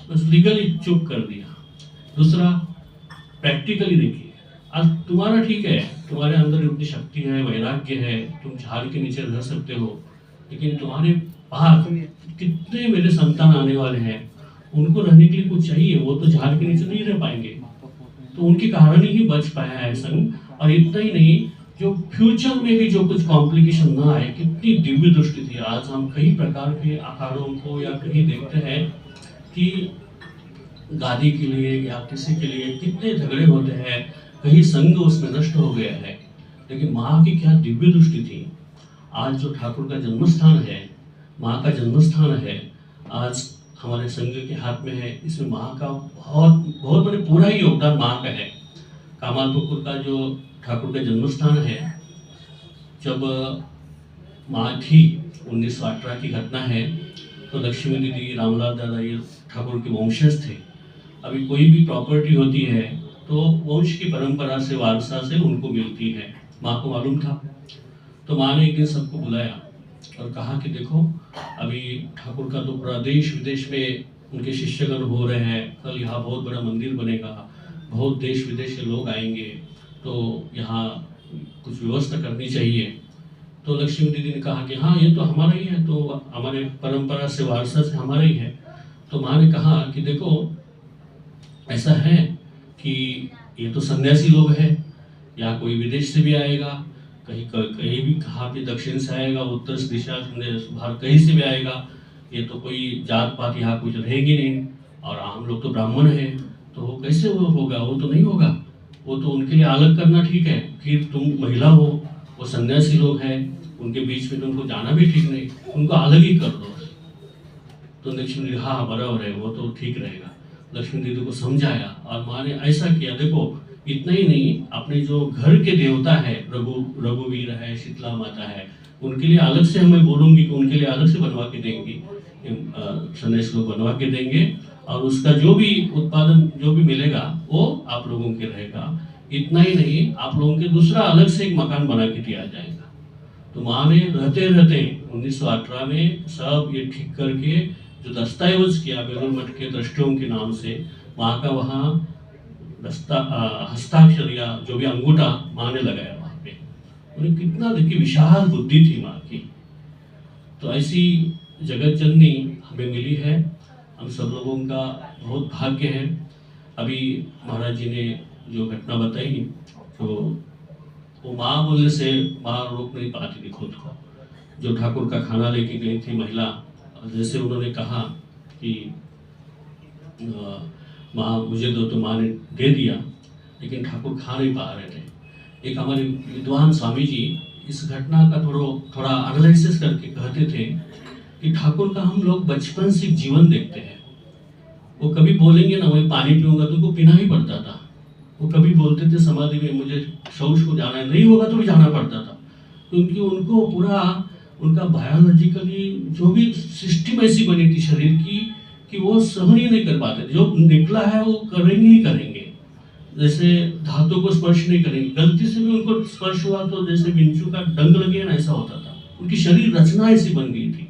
बस लीगली चुप कर दिया। दूसरा, प्रैक्टिकली देखिए, आज तुम्हारा ठीक है, तुम्हारे अंदर इतनी शक्ति है, वैराग्य है, तुम झाड़ के नीचे रह सकते हो, लेकिन तुम्हारे बाहर कितने मेरे संतान आने वाले हैं, उनको रहने के लिए कुछ चाहिए, वो तो झाड़ के नीचे नहीं रह पाएंगे। तो उनके कारण ही बच पाया है संघ। और इतना ही नहीं, जो फ्यूचर में भी जो कुछ कॉम्प्लिकेशन ना आए, कितनी दिव्य दृष्टि थी। आज हम कई प्रकार के अखाड़ों को या कहीं देखते हैं कि गादी के लिए या किसी के लिए कितने झगड़े होते हैं, कहीं संघ उसमें नष्ट हो गया है। लेकिन माँ की क्या दिव्य दृष्टि थी। आज जो ठाकुर का जन्मस्थान है, माँ का जन्मस्थान है, आज हमारे संघ के हाथ में है। इसमें माँ का बहुत बहुत बड़े पूरा ही योगदान माँ का है। कामालपुकुर का जो ठाकुर का जन्मस्थान है, जब माँ थी, 1918 की घटना है, तो लक्ष्मी दीदी, रामलाल दादा ये ठाकुर के वंशज थे। अभी कोई भी प्रॉपर्टी होती है तो वंश की परंपरा से, वारसा से उनको मिलती है। माँ को मालूम था, तो माँ ने एक दिन सबको बुलाया और कहा कि देखो, अभी ठाकुर का तो पूरा देश विदेश में उनके शिष्यगण हो रहे हैं, कल यहाँ बहुत बड़ा मंदिर बनेगा, बहुत देश विदेश से लोग आएंगे, तो यहाँ कुछ व्यवस्था करनी चाहिए। तो लक्ष्मी दीदी ने कहा कि हाँ, ये तो हमारा ही है, तो हमारे परंपरा से, वारसा से हमारा ही है। तो माँ ने कहा कि देखो, ऐसा है कि ये तो सन्यासी लोग हैं, या कोई विदेश से भी आएगा, कहीं भी, कहाँ भी दक्षिण से आएगा, उत्तर दिशा बाहर कहीं से भी आएगा, ये तो कोई जात पात यहाँ कुछ रहेगी नहीं, और हम लोग तो ब्राह्मण हैं, तो कैसे वो होगा? वो तो नहीं होगा। वो तो उनके लिए अलग करना ठीक है, फिर तुम महिला हो, वो सन्यासी लोग हैं, उनके बीच में तुमको जाना भी ठीक नहीं, उनको अलग ही कर दो। तो लक्ष्मी दीदी, हाँ बराबर है, वो तो ठीक रहेगा। लक्ष्मी दीदी को समझाया और माँ ने ऐसा किया। देखो, इतना ही नहीं, अपने जो घर के देवता है, रघुवीर है, शीतला माता है, उनके लिए अलग से हमें बोलूंगी कि उनके लिए अलग से बनवा के देंगी, संदेश लोग बनवा के देंगे, और उसका जो भी उत्पादन जो भी मिलेगा वो आप लोगों के रहेगा। इतना ही नहीं, आप लोगों के दूसरा अलग से एक मकान बना के दिया जाएगा। तो माँ ने रहते रहते 1918 में सब ये ठीक करके जो दस्तावेज किया बेलूर मठ के दृष्टियों के नाम से, माँ का वहाँ हस्ताक्षर या जो भी अंगूठा माँ ने लगाया वहाँ पे। उन्हें कितना देखिए विशाल बुद्धि थी माँ की। तो ऐसी जगत जननी हमें मिली है, हम सब लोगों का बहुत भाग्य है। अभी महाराज जी ने जो घटना बताई, तो वो माँ बोलने से माँ रोक नहीं पाती थी खुद को। जो ठाकुर का खाना लेके गई थी महिला, जैसे उन्होंने कहा कि माँ मुझे दो, तो माँ ने दे दिया, लेकिन ठाकुर खा नहीं पा रहे थे। एक हमारे विद्वान स्वामी जी इस घटना का थोड़ा एनालिसिस करके कहते थे कि ठाकुर का हम लोग बचपन से जीवन देखते हैं। वो कभी बोलेंगे ना, मैं पानी पीऊंगा, तो उनको पीना ही पड़ता था। वो कभी बोलते थे समाधि में मुझे शौच को जाना है, नहीं होगा तो भी जाना पड़ता था, क्योंकि उनको पूरा उनका बायोलॉजिकली जो भी सिस्टम ऐसी बनी थी शरीर की कि वो सहन ही नहीं कर पाते, जो निकला है वो करेंगे ही करेंगे। जैसे धातु को स्पर्श नहीं करेंगे, गलती से भी उनको स्पर्श हुआ तो जैसे बिंचू का डंग लगे ना, ऐसा होता था। उनकी शरीर रचना ऐसी बन गई थी।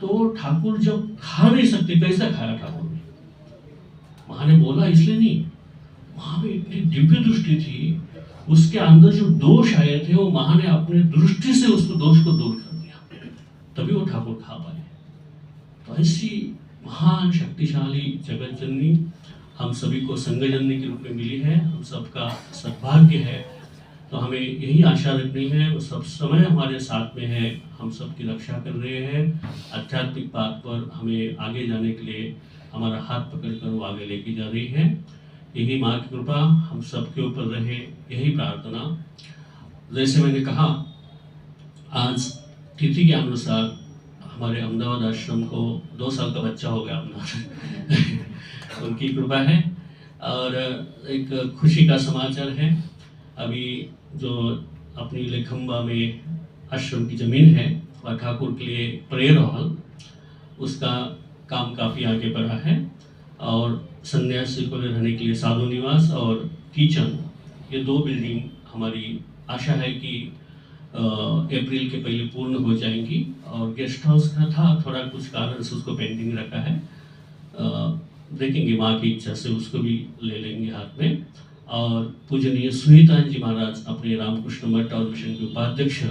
तो ठाकुर जब खा नहीं सकते, कैसा खाया ठाकुर ने? माँ ने बोला इसलिए नहीं, माँ में इतनी दिव्य दृष्टि थी, उसके अंदर जो दोष आए थे वो माँ ने अपने दृष्टि से उसको दोष को दूर कर दिया, तभी वो ठाकुर खा पाए। तो ऐसी महान शक्तिशाली जगत जननी हम सभी को संग जननी के रूप में मिली है, हम सबका सद्भाग्य है। तो हमें यही आशा रखनी है, वो सब समय हमारे साथ में है, हम सबकी रक्षा कर रहे हैं। आध्यात्मिक बात पर हमें आगे जाने के लिए हमारा हाथ पकड़कर वो आगे लेके जा रही है। यही माँ की कृपा हम सबके ऊपर रहे, यही प्रार्थना। जैसे मैंने कहा, आज तिथि के अनुसार हमारे अहमदाबाद आश्रम को 2 साल का बच्चा हो गया अपना उनकी कृपा है। और एक खुशी का समाचार है, अभी जो अपनी लेखम्बा में आश्रम की ज़मीन है वह ठाकुर के लिए प्रेयर हॉल, उसका काम काफ़ी आगे बढ़ा है। और सन्यासी को रहने के लिए साधु निवास और किचन, ये 2 बिल्डिंग हमारी आशा है कि अप्रैल के पहले पूर्ण हो जाएंगी। और गेस्ट हाउस का था, थोड़ा कुछ कारण से उसको पेंडिंग रखा है, देखेंगे माँ की इच्छा से उसको भी ले लेंगे हाथ में। और पूजनीय सुनीतान जी महाराज अपने रामकृष्ण मठ और मिशन के उपाध्यक्ष,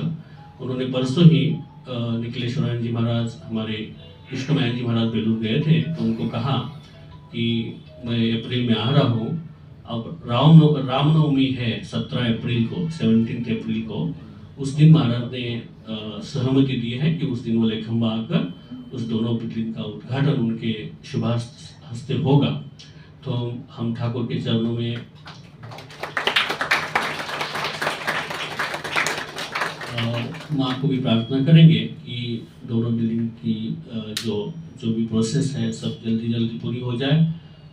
उन्होंने परसों ही निखिलेश्वरायन जी महाराज, हमारे कृष्णमायन जी महाराज बेलूर गए थे, तो उनको कहा कि मैं अप्रैल में आ रहा हूँ। अब रामनवमी है 17 अप्रैल को, 17 अप्रैल को, उस दिन महाराज ने सहमति दी है कि उस दिन वो लेखम्बा आकर उस दोनों बिल्डिंग का उद्घाटन उनके शुभारंभ हस्ते होगा। तो हम ठाकुर के चरणों में माँ को भी प्रार्थना करेंगे कि दोनों बिल्डिंग की जो भी प्रोसेस है सब जल्दी पूरी हो जाए।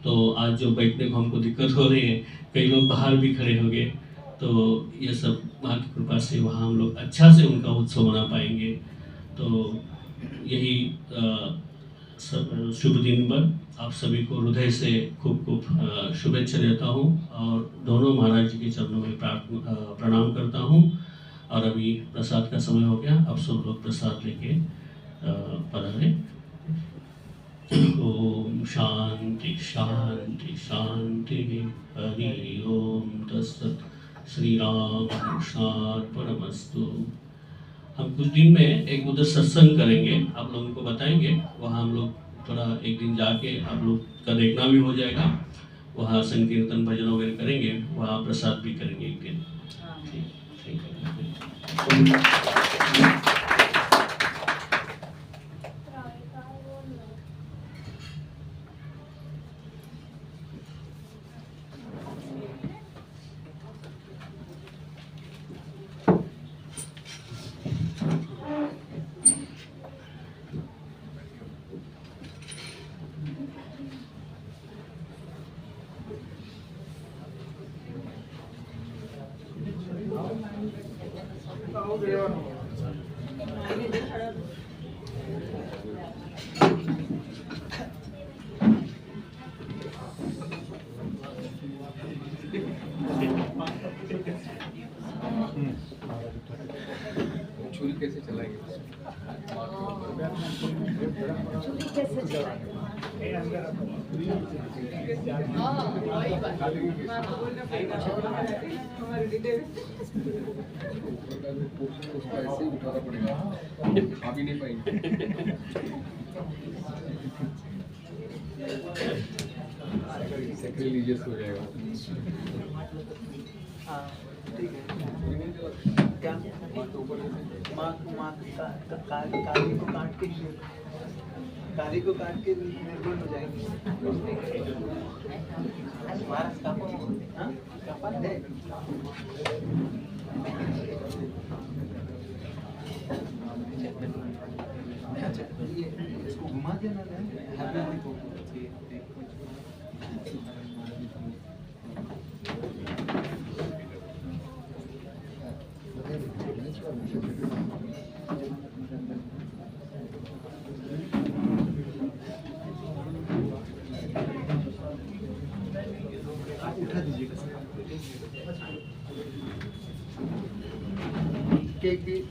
तो आज जो बैठने को हमको दिक्कत हो रही है, कई लोग बाहर भी खड़े हो गए, तो ये सब माँ की कृपा से वहाँ हम लोग अच्छा से उनका उत्सव मना पाएंगे। तो यही शुभ दिन पर आप सभी को हृदय से खूब शुभेच्छा देता हूँ और दोनों महाराज जी के चरणों में प्रणाम करता हूँ। और अभी प्रसाद का समय हो गया, अब सब लोग प्रसाद लेके पधारे। ओम शांति शांति शांति। हरि ओम तत्सत। श्री राम कृष्णार्पणमस्तु। हम कुछ दिन में एक उधर सत्संग करेंगे, आप लोगों को बताएंगे, वहाँ हम लोग थोड़ा एक दिन जाके आप लोग का देखना भी हो जाएगा, वहाँ संकीर्तन भजन वगैरह करेंगे, वहाँ प्रसाद भी करेंगे एक दिन। ठीक है। छुरी कैसे चलाएंगे? छुरी कैसे चलाएंगे? वही बात उसको ऐसे ही उठाना पड़ेगा, खा भी नहीं पाएंगे। सैक्रिलीजियस हो जाएगा। क्या काली को काट के निर्गुण हो जाएगी। महाराज अच्छा ये इसको घुमा देना है। उठा दीजिए cake cake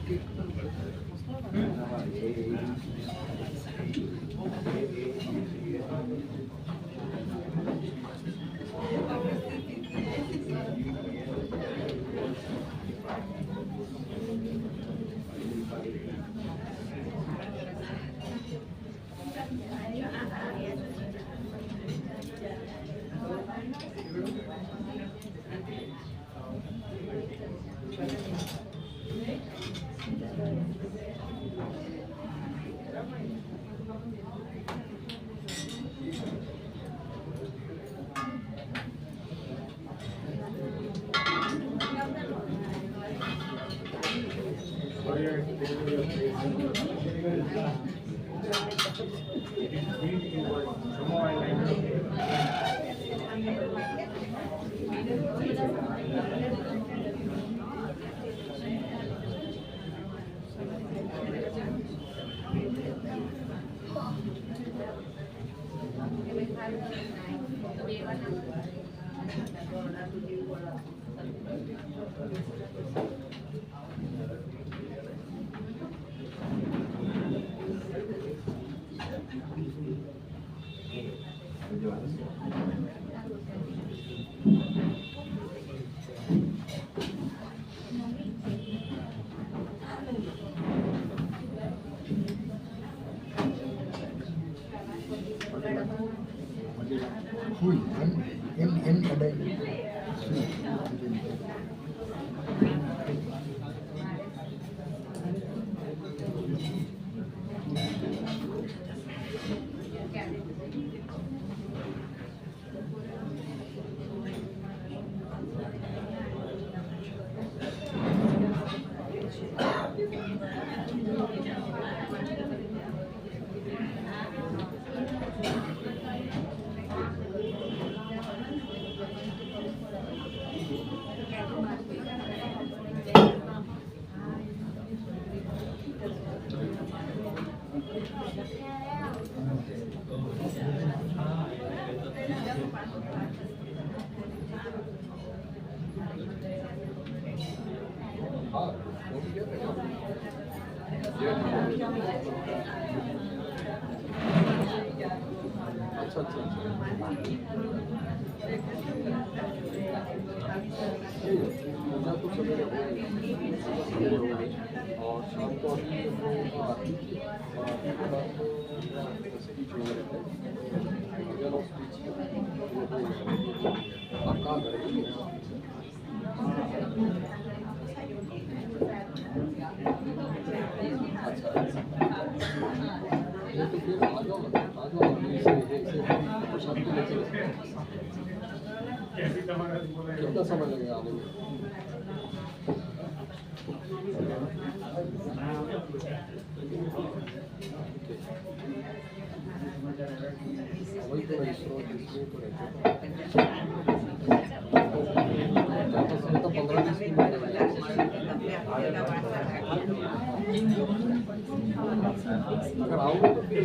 Hui, em ở đây. अच्छा अच्छा पूजा तो सवेरे हो गई और शाम को अभी आरती की और आरती के बाद जैसे कि जो रहते हैं भजन और स्पीच आप कहाँ करेंगे ये तो फिर आ जाओ प्रसाद को लेकर कितना समय लगेगा आने में वही तो स्रोत इसलिए तो रहते तो 15-20 मिनट अगर आओगे तो फिर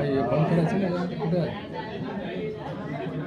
ये कॉन्फरेंस में कुठे आहे